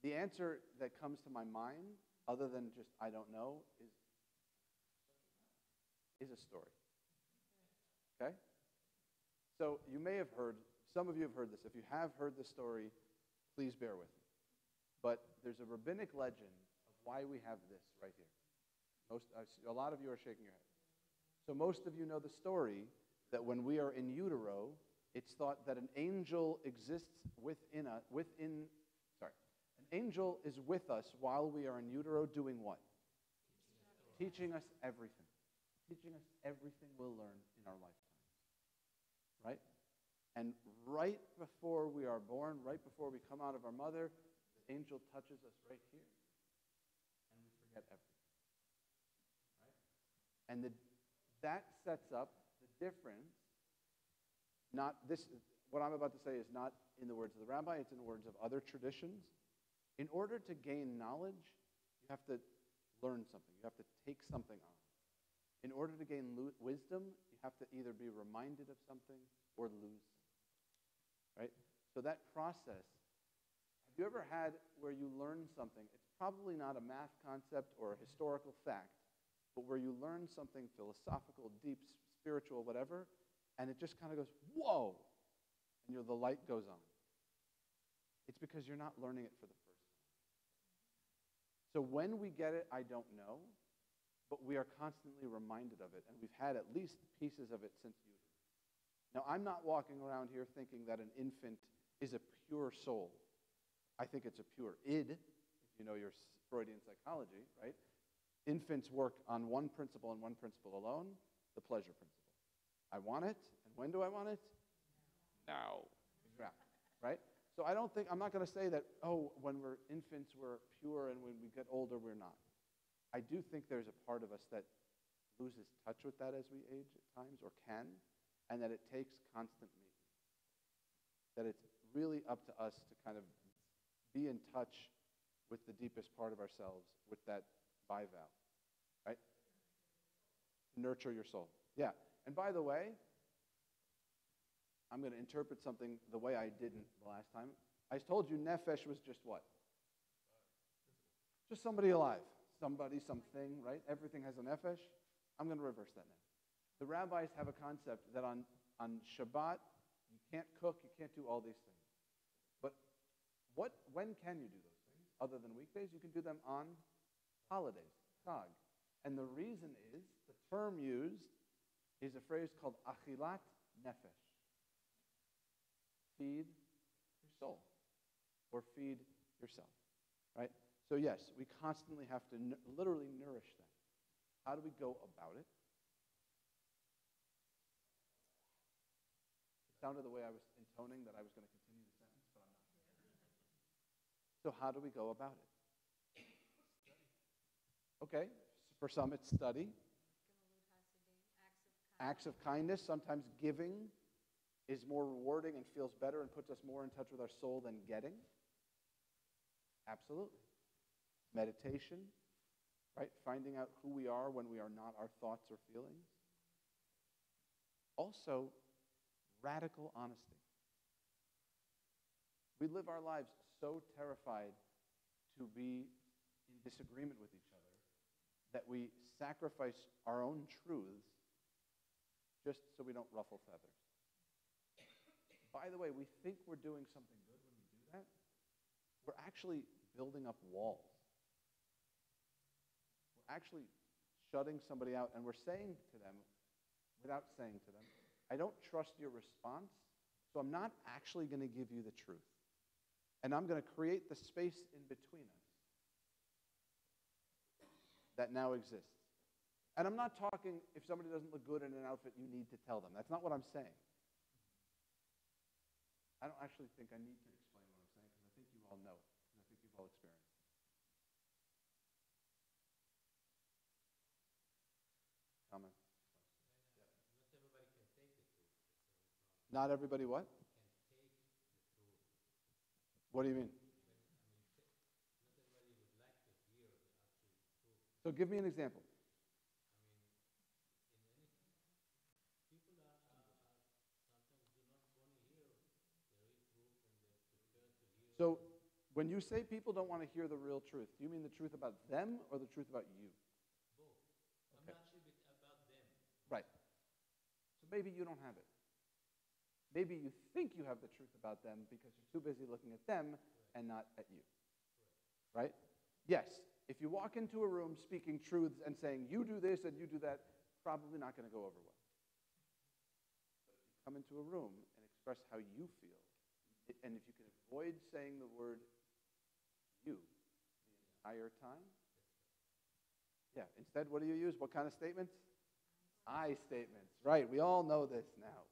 Speaker 1: The answer that comes to my mind, other than just I don't know, is a story. Okay? So you may have heard, some of you have heard this. If you have heard this story, please bear with me. But there's a rabbinic legend of why we have this right here. A lot of you are shaking your head. So most of you know the story that when we are in utero, it's thought that an angel exists within us, an angel is with us while we are in utero doing what? Teaching us everything. teaching us everything we'll learn in our lifetime, right? And right before we are born, right before we come out of our mother, the angel touches us right here, and we forget everything, right? And that sets up the difference. Not this. What I'm about to say is not in the words of the rabbi, it's in the words of other traditions. In order to gain knowledge, you have to learn something. You have to take something on. In order to gain wisdom, you have to either be reminded of something or lose something, right? So that process, have you ever had where you learn something? It's probably not a math concept or a historical fact, but where you learn something philosophical, deep, spiritual, whatever, and it just kind of goes, whoa, and the light goes on. It's because you're not learning it for the first time. So when we get it, I don't know, but we are constantly reminded of it, and we've had at least pieces of it since youth. Now, I'm not walking around here thinking that an infant is a pure soul. I think it's a pure id, if you know your Freudian psychology, right? Infants work on one principle and one principle alone, the pleasure principle. I want it, and when do I want it? Now. Exactly, right? So I'm not going to say that, when we're infants, we're pure, and when we get older, we're not. I do think there's a part of us that loses touch with that as we age at times, or can, and that it takes constant maintenance. That it's really up to us to kind of be in touch with the deepest part of ourselves, with that bivalve, right? Nurture your soul. Yeah. And by the way, I'm going to interpret something the way I didn't the last time. I told you nefesh was just what? Just somebody alive. Somebody, something, right? Everything has a nefesh. I'm going to reverse that now. The rabbis have a concept that on Shabbat, you can't cook, you can't do all these things. But when can you do those things? Other than weekdays, you can do them on holidays, Chag. And the reason is, the term used is a phrase called achilat nefesh. Feed your soul, or feed yourself, right? So yes, we constantly have to literally nourish that. How do we go about it? It sounded the way I was intoning that I was going to continue the sentence, but I'm not. So how do we go about it? Okay, for some it's study. Acts of kindness, sometimes giving is more rewarding and feels better and puts us more in touch with our soul than getting. Absolutely. Meditation, right? Finding out who we are when we are not our thoughts or feelings. Also, radical honesty. We live our lives so terrified to be in disagreement with each other that we sacrifice our own truths just so we don't ruffle feathers. By the way, we think we're doing something good when we do that. We're actually building up walls. We're actually shutting somebody out, and we're saying to them, without saying to them, I don't trust your response, so I'm not actually going to give you the truth. And I'm going to create the space in between us that now exists. And I'm not talking, if somebody doesn't look good in an outfit, you need to tell them. That's not what I'm saying. I don't actually think I need to explain what I'm saying, because I think you all know it, because I think you've all experienced it. Comment?
Speaker 6: Not everybody can take the truth.
Speaker 1: Not everybody what?
Speaker 6: Can take the truth.
Speaker 1: What do you mean?
Speaker 6: Not everybody would like to hear the actual truth.
Speaker 1: So give me an example.
Speaker 6: People are sometimes do not want to hear the real truth, and they prefer to hear.
Speaker 1: So when you say people don't want to hear the real truth, do you mean the truth about them or the truth about you?
Speaker 6: Both.
Speaker 1: Okay.
Speaker 6: I'm not sure about them.
Speaker 1: Right. So maybe you don't have it. Maybe you think you have the truth about them because you're too busy looking at them and not at you. Right? Yes. If you walk into a room speaking truths and saying, you do this and you do that, probably not going to go over well. But if you come into a room and express how you feel, and if you can avoid saying the word you the entire time, yeah, instead, what do you use? What kind of statements? I statements. Right, we all know this now.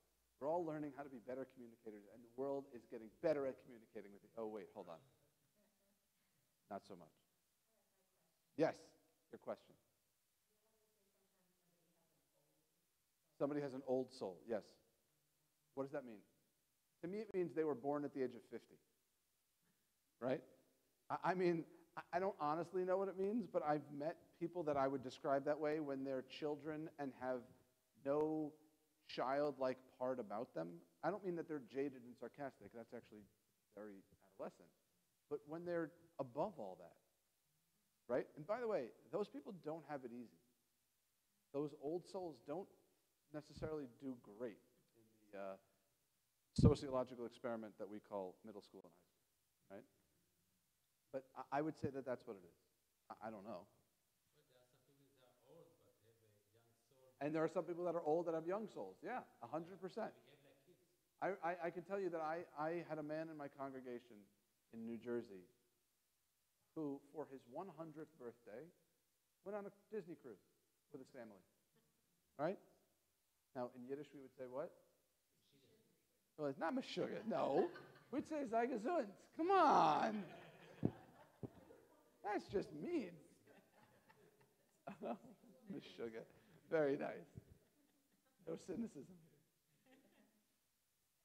Speaker 1: We're all learning how to be better communicators, and the world is getting better at communicating with you. Oh, wait, hold on. Not so much. Yes, your question. Somebody has an old soul, yes. What does that mean? To me, it means they were born at the age of 50, right? I mean, I don't honestly know what it means, but I've met people that I would describe that way when they're children and have no childlike part about them. I don't mean that they're jaded and sarcastic. That's actually very adolescent. But when they're above all that, right? And by the way, those people don't have it easy. Those old souls don't necessarily do great in the sociological experiment that we call middle school and high school, right? But I would say that that's what it is. I don't know.
Speaker 6: But there are some people that are old but have a young soul.
Speaker 1: And there are some people that are old that have young souls. Yeah, 100%.
Speaker 6: They behave like kids.
Speaker 1: I can tell you that I had a man in my congregation in New Jersey who, for his 100th birthday, went on a Disney cruise with his family. Right? Now, in Yiddish, we would say what? Well, it's not Meshuggah. No. We'd say Zaygazuns. Come on. That's just mean. Meshuggah. Very nice. No cynicism here.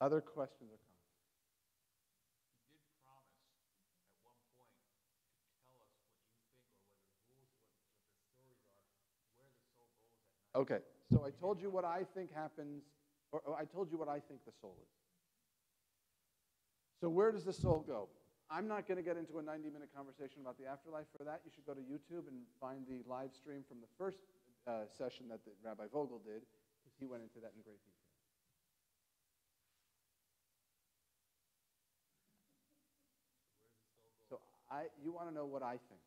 Speaker 1: Other questions or comments?
Speaker 3: You did promise at one point to tell us what you think, or whether it rules, what the stories are, where the soul goes at night.
Speaker 1: Okay, so I told you what I think happens, or I told you what I think the soul is. So where does the soul go? I'm not going to get into a 90-minute conversation about the afterlife. For that, you should go to YouTube and find the live stream from the first session that Rabbi Vogel did, because he went into that in great detail. So you want to know what I think.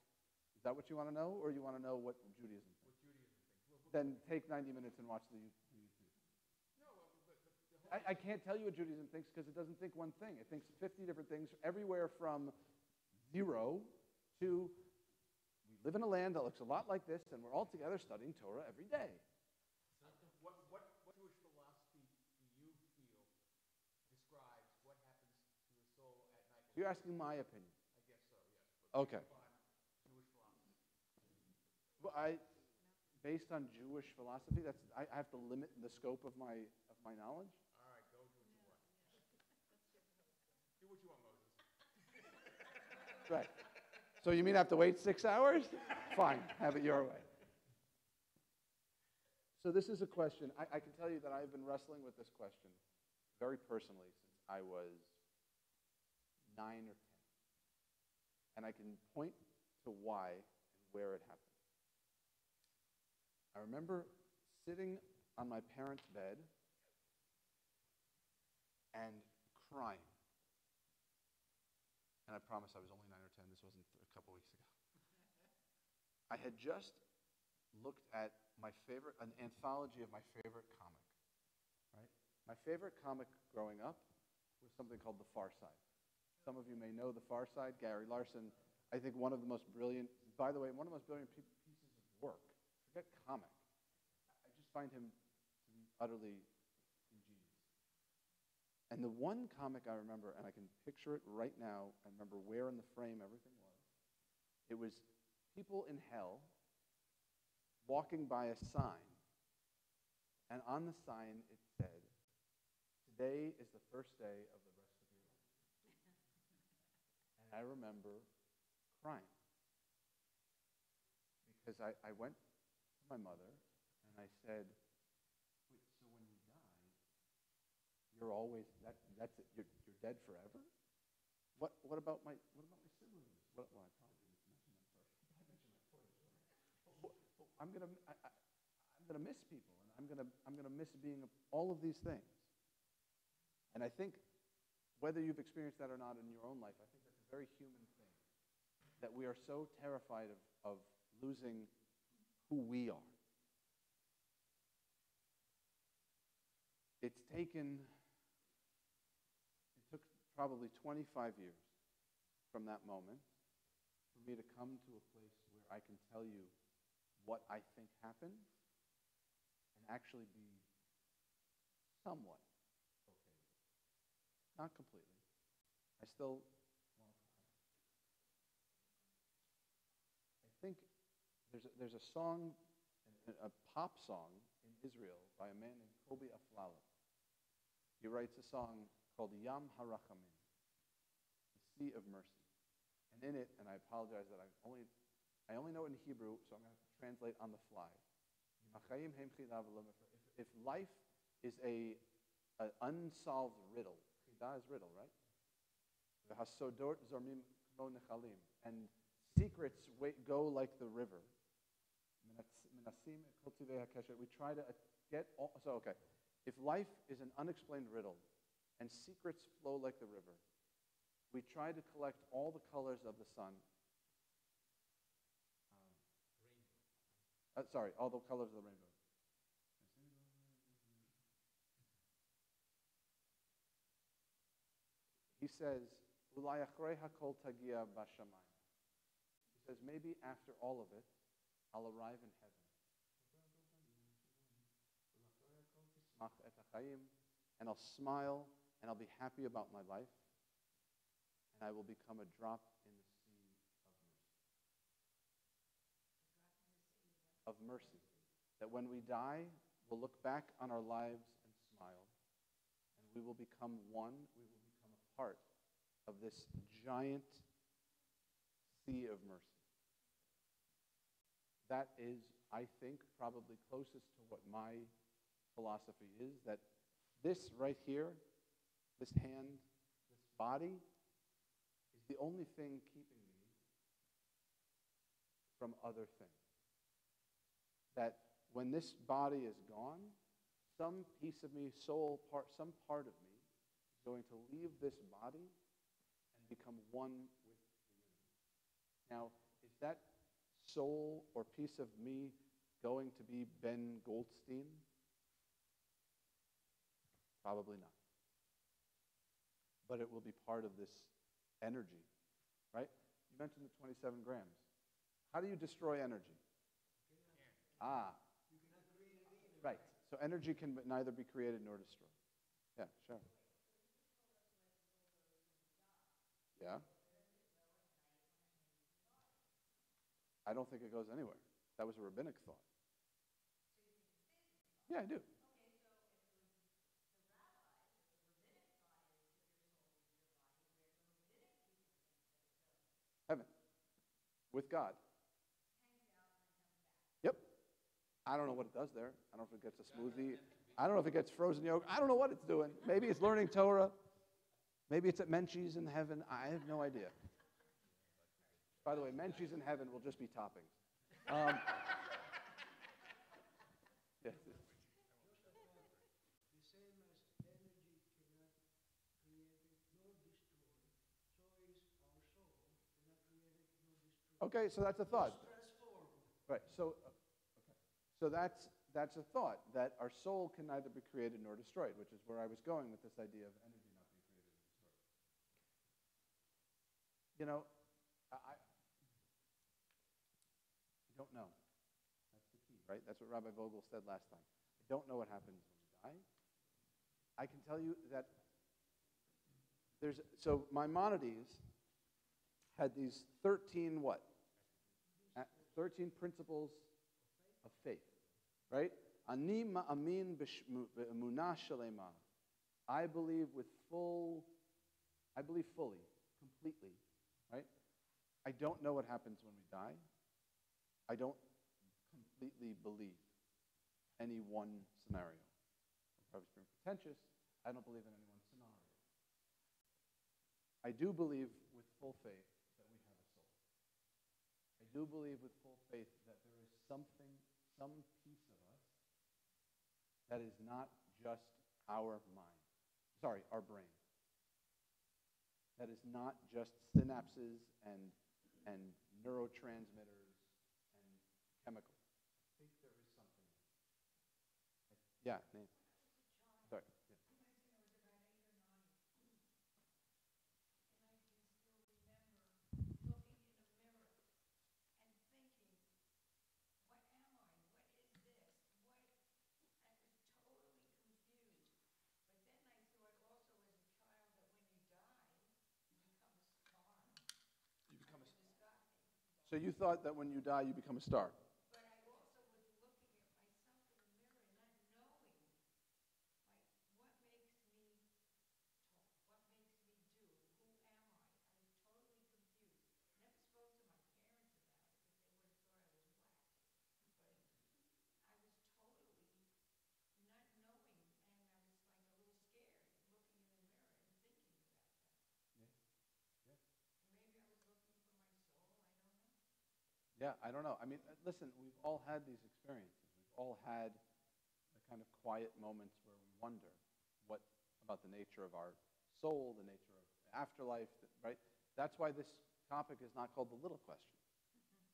Speaker 1: Is that what you want to know, or you want to know what Judaism thinks?
Speaker 3: What Judaism thinks.
Speaker 1: Then take 90 minutes and watch the YouTube. I can't tell you what Judaism thinks because it doesn't think one thing. It thinks 50 different things, everywhere from 0 to we live in a land that looks a lot like this, and we're all together studying Torah every day.
Speaker 3: What Jewish philosophy do you feel describes what happens to the soul at night?
Speaker 1: You're asking my opinion.
Speaker 3: I guess so, yes. But
Speaker 1: Okay.
Speaker 3: Jewish philosophy.
Speaker 1: Well, based on Jewish philosophy, I have to limit the scope of my knowledge.
Speaker 3: All right, go do what you want. Do what you want, Moses.
Speaker 1: Right. So you mean I have to wait 6 hours? Fine, have it your way. So this is a question. I can tell you that I've been wrestling with this question very personally since I was 9 or 10. And I can point to why and where it happened. I remember sitting on my parents' bed and crying. And I promise I was only 9 or 10. This wasn't a couple weeks ago. I had just looked at an anthology of my favorite comic. Right? My favorite comic growing up was something called The Far Side. Some of you may know The Far Side. Gary Larson, I think one of the most brilliant, by the way, one of the most brilliant pieces of work. Forget comic. I just find him to be utterly ingenious. And the one comic I remember, and I can picture it right now, I remember where in the frame everything was. It was people in hell walking by a sign, and on the sign it said, "Today is the first day of the rest of your life." And I remember crying. Because I went to my mother and I said, "Wait, so when you die, you're always that's it. You're dead forever? What about my siblings? Well, I probably didn't mention them first. I mentioned that first. I'm gonna miss people, and I'm gonna miss being all of these things. And I think whether you've experienced that or not in your own life, I think that's a very human thing. That we are so terrified of losing who we are. It took probably 25 years from that moment for me to come to a place where I can tell you what I think happened and actually be somewhat okay with it. Not completely. I still want to cry. I think there's a song, a pop song in Israel by a man named Kobi Aflala. He writes a song called Yam HaRachamim, the Sea of Mercy. And in it, and I apologize that I only know it in Hebrew, so I'm going to have to translate on the fly. If life is an unsolved riddle, chidah is riddle, right? V'hasodot zormim kmo nechalim, and secrets go like the river. We try to get all, so okay. If life is an unexplained riddle and secrets flow like the river, we try to collect all the colors of the sun. All the colors of the rainbow. He says, "Ulay achrei hakol tagia bashamayim." He says, maybe after all of it, I'll arrive in heaven. And I'll smile, and I'll be happy about my life, and I will become a drop in the sea of mercy. That when we die, we'll look back on our lives and smile, and we will become one, we will become a part of this giant sea of mercy. That is, I think, probably closest to what my philosophy is, that this right here, this hand, this body, is the only thing keeping me from other things. That when this body is gone, some piece of me, some part of me is going to leave this body and become one with the universe. Now, is that soul or piece of me going to be Ben Goldstein? Probably not. But it will be part of this energy, right? You mentioned the 27 grams. How do you destroy energy?
Speaker 7: You cannot create it either.
Speaker 1: Right. So energy can neither be created nor destroyed. Yeah, sure. Yeah. I don't think it goes anywhere. That was a rabbinic thought. Yeah, I do. Heaven. With God. Yep. I don't know what it does there. I don't know if it gets a smoothie. I don't know if it gets frozen yogurt. I don't know what it's doing. Maybe it's learning Torah. Maybe it's at Menchie's in heaven. I have no idea. By the way, Menchie's in heaven will just be toppings. Yes.
Speaker 7: The same as energy cannot create it nor destroy, so is our soul cannot create it nor destroy.
Speaker 1: Okay, so that's a thought.
Speaker 7: Just transform.
Speaker 1: Right. So that's a thought, that our soul can neither be created nor destroyed, which is where I was going with this idea of energy not being created or destroyed. You know, I don't know. That's the key, right? That's what Rabbi Vogel said last time. I don't know what happens when we die. I can tell you that so Maimonides had these 13 what? 13 principles of faith, right? Ani ma'amin b'emunah shalema. I believe fully, completely, right? I don't know what happens when we die. I don't completely believe any one scenario. I'm probably being pretentious. I don't believe in any one scenario. I do believe with full faith that we have a soul. I do believe with full faith that there is something, some piece of us that is not just our mind. Sorry, our brain. That is not just synapses and neurotransmitters and chemicals. I think there is something else. Yeah, Nate. Sorry. Yeah. So you thought that when you die, you become a star.
Speaker 2: But I also was looking at myself in the mirror and not knowing, like, what makes me talk? What makes me do? Who am I? I was totally confused. Never spoke to my parents about it because they would have thought I was whack. But I was totally not knowing, and I was like a little scared looking in the mirror and thinking about that.
Speaker 1: Yeah.
Speaker 2: Maybe I was looking for my soul. I don't know.
Speaker 1: Yeah, I don't know. I mean, listen, we've all had these experiences. We've all had the kind of quiet moments where we wonder what about the nature of our soul, the nature of the afterlife, right? That's why this topic is not called the little question,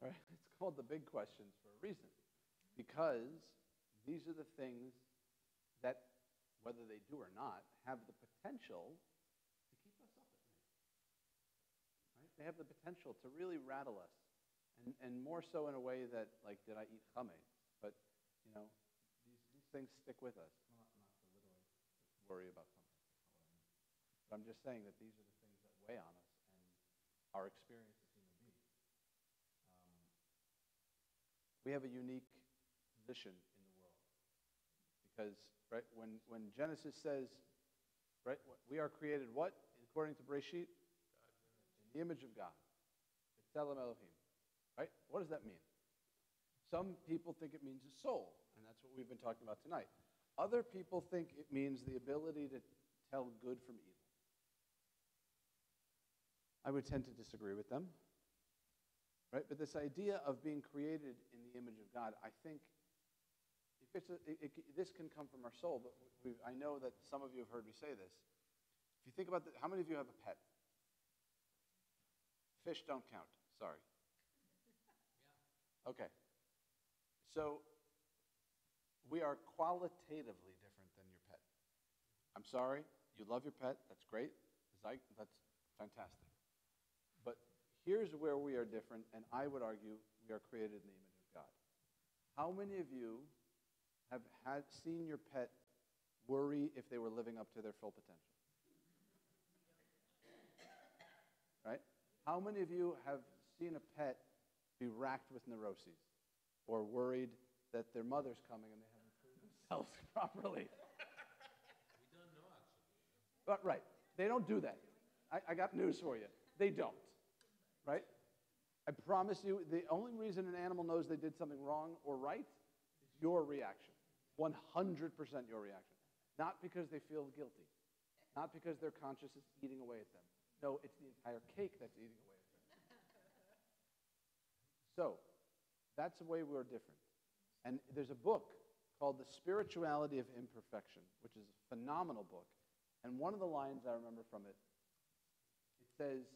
Speaker 1: right? It's called the big questions for a reason, because these are the things that, whether they do or not, have the potential to keep us up at night, right? They have the potential to really rattle us. And more so in a way that, like, did I eat chametz? But, you know, these things stick with us. Well, not to literally worry about something. But I'm just saying that these are the things that weigh on us and our experience as human beings. We have a unique position in the world. Because, right, when Genesis says, right, we are created what? According to Breshit? In the image of God. B'Tselem Elohim. Right? What does that mean? Some people think it means a soul, and that's what we've been talking about tonight. Other people think it means the ability to tell good from evil. I would tend to disagree with them. Right? But this idea of being created in the image of God, I think this can come from our soul, but I know that some of you have heard me say this. If you think about how many of you have a pet? Fish don't count. Sorry. Okay. So we are qualitatively different than your pet. I'm sorry, you love your pet, that's great. That's fantastic. But here's where we are different, and I would argue we are created in the image of God. How many of you have seen your pet worry if they were living up to their full potential? Right? How many of you have seen a pet be racked with neuroses or worried that their mother's coming and they haven't cleaned themselves properly?
Speaker 6: We don't know actually.
Speaker 1: But right, they don't do that. I got news for you. They don't, right? I promise you, the only reason an animal knows they did something wrong or right is your reaction. 100% your reaction. Not because they feel guilty. Not because their conscience is eating away at them. No, it's the entire cake that's eating away at them. So, that's the way we're different. And there's a book called The Spirituality of Imperfection, which is a phenomenal book. And one of the lines I remember from it, it says,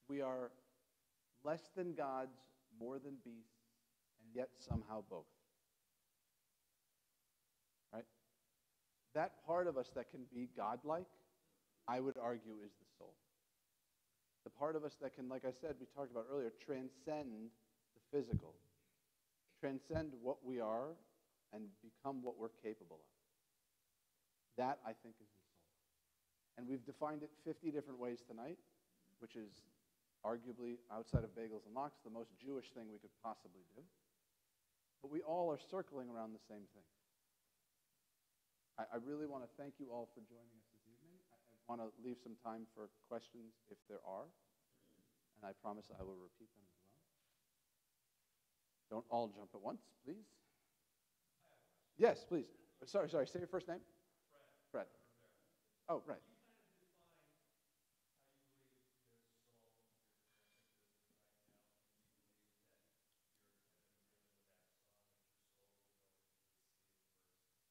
Speaker 1: we are less than gods, more than beasts, and yet somehow both. Right? That part of us that can be godlike, I would argue, is the soul. The part of us that can, like I said, we talked about earlier, transcend the physical, transcend what we are and become what we're capable of. That, I think, is the soul. And we've defined it 50 different ways tonight, which is arguably, outside of bagels and lox, the most Jewish thing we could possibly do. But we all are circling around the same thing. I really want to thank you all for joining us this evening. I want to leave some time for questions if there are, and I promise I will repeat them as well. Don't all jump at once, please. Yes, please. Sorry, say your first name. Fred. Oh, right.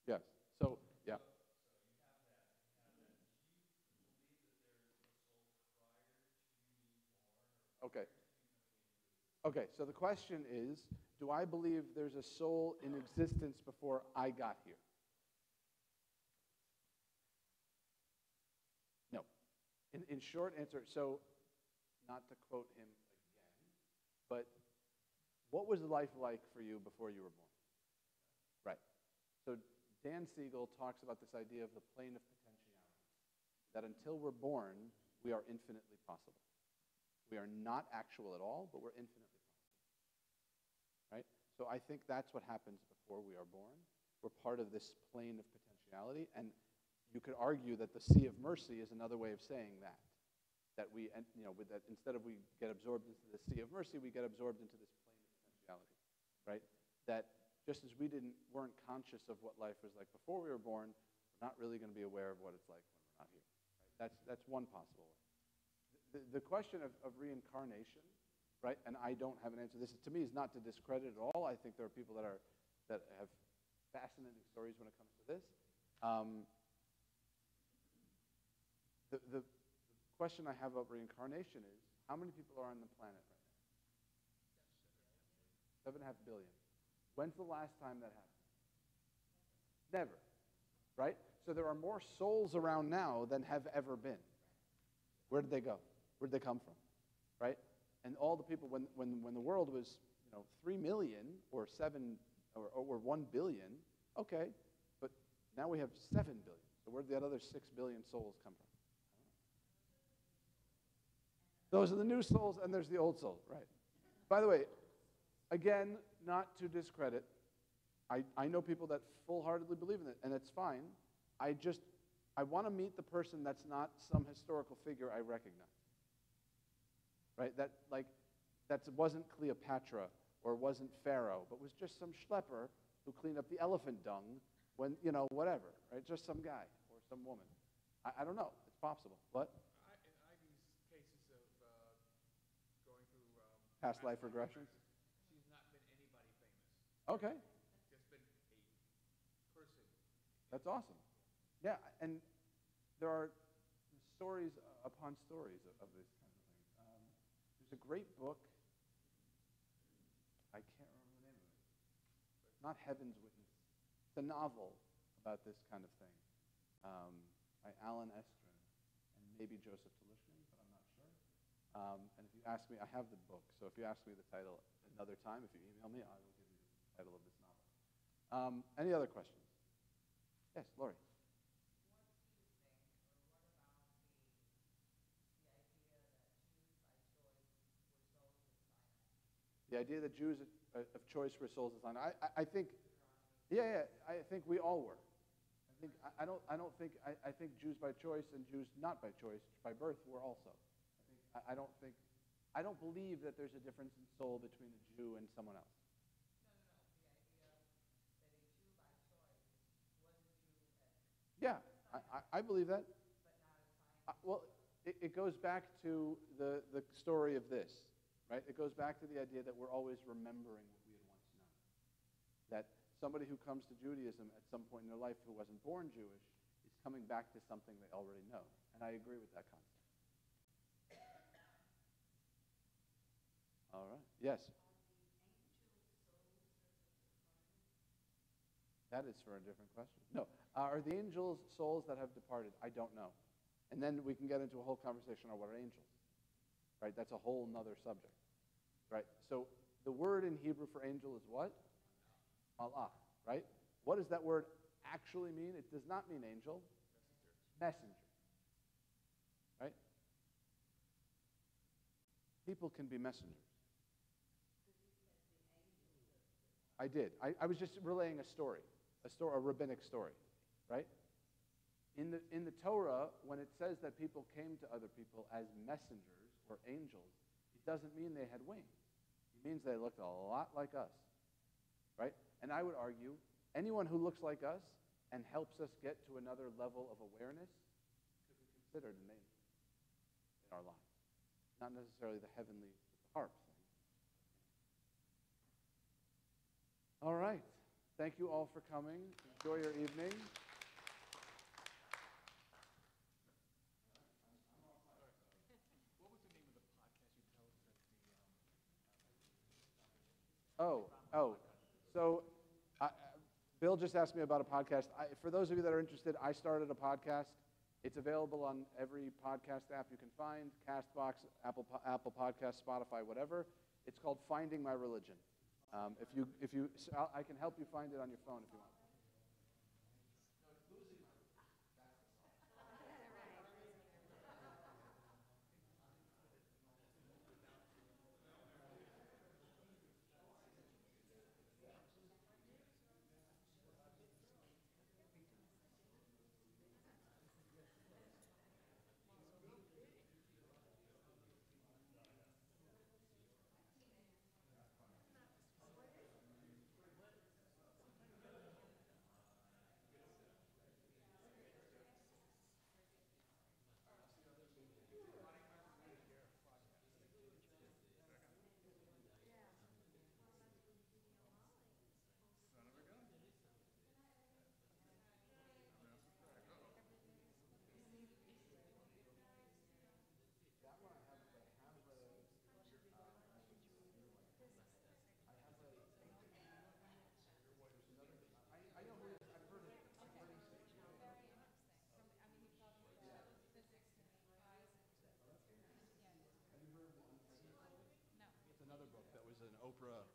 Speaker 1: Yes. So, yeah. Okay. Okay, so the question is, do I believe there's a soul in existence before I got here? No. In short answer, so not to quote him again, but what was life like for you before you were born? Right. So Dan Siegel talks about this idea of the plane of potentiality, that until we're born, we are infinitely possible. We are not actual at all, but we're infinitely possible. So I think that's what happens before we are born. We're part of this plane of potentiality, and you could argue that the sea of mercy is another way of saying that. That we, with that, instead of we get absorbed into the sea of mercy, we get absorbed into this plane of potentiality, right? That just as we weren't conscious of what life was like before we were born, we're not really going to be aware of what it's like when we're not here. Right? That's one possible way. The question of reincarnation, right? And I don't have an answer. This, to me, is not to discredit at all. I think there are people that have fascinating stories when it comes to this. The question I have about reincarnation is, how many people are on the planet right now? 7.5 billion. When's the last time that happened? Never, right? So there are more souls around now than have ever been. Where did they go? Where did they come from, right? And all the people, when the world was 3 million or 7 or 1 billion, okay, but now we have 7 billion. So where did the other 6 billion souls come from? Those are the new souls, and there's the old souls, right? By the way, again, not to discredit, I know people that full-heartedly believe in it, and it's fine. I want to meet the person that's not some historical figure I recognize, right? That wasn't Cleopatra or wasn't Pharaoh, but was just some schlepper who cleaned up the elephant dung when, whatever, right? Just some guy or some woman. I don't know. It's possible. What?
Speaker 3: In Ivy's cases of going through
Speaker 1: Past life regressions?
Speaker 3: she's not been anybody famous.
Speaker 1: Okay.
Speaker 3: Just been a person.
Speaker 1: That's awesome. Yeah, and there are stories upon stories of this kind of thing. There's a great book. I can't remember the name of it. Not Heaven's Witness. It's a novel about this kind of thing by Alan Estrin and maybe Joseph Talishny, but I'm not sure. And if you ask me, I have the book, so if you ask me the title another time, if you email me, I will give you the title of this novel. Any other questions? Yes, Lori. The idea that Jews of choice were souls of Sinai. I think, I think we all were. I think Jews by choice and Jews not by choice, by birth, were also. I don't believe that there's a difference in soul between a Jew and someone else. Yeah, I believe that. Well, it goes back to the story of this, right? It goes back to the idea that we're always remembering what we had once known. That somebody who comes to Judaism at some point in their life who wasn't born Jewish is coming back to something they already know. And I agree with that concept. All right. Yes? That is for a different question. No. Are the angels souls that have departed? I don't know. And then we can get into a whole conversation on what are angels. Right? That's a whole nother subject. Right? So the word in Hebrew for angel is what? Malach. Right? What does that word actually mean? It does not mean angel. Messenger. Right? People can be messengers. I did. I was just relaying a story, a rabbinic story, right? In the Torah, when it says that people came to other people as messengers or angels, it doesn't mean they had wings. It means they looked a lot like us, right? And I would argue, anyone who looks like us and helps us get to another level of awareness could be considered an angel in our lives. Not necessarily the heavenly harp thing. All right. Thank you all for coming. Enjoy your evening.
Speaker 3: What was the name of the podcast you tell us at the
Speaker 1: So Bill just asked me about a podcast. For those of you that are interested, I started a podcast. It's available on every podcast app you can find, CastBox, Apple Podcasts, Spotify, whatever. It's called Finding My Religion. I can help you find it on your phone if you want.
Speaker 8: Oprah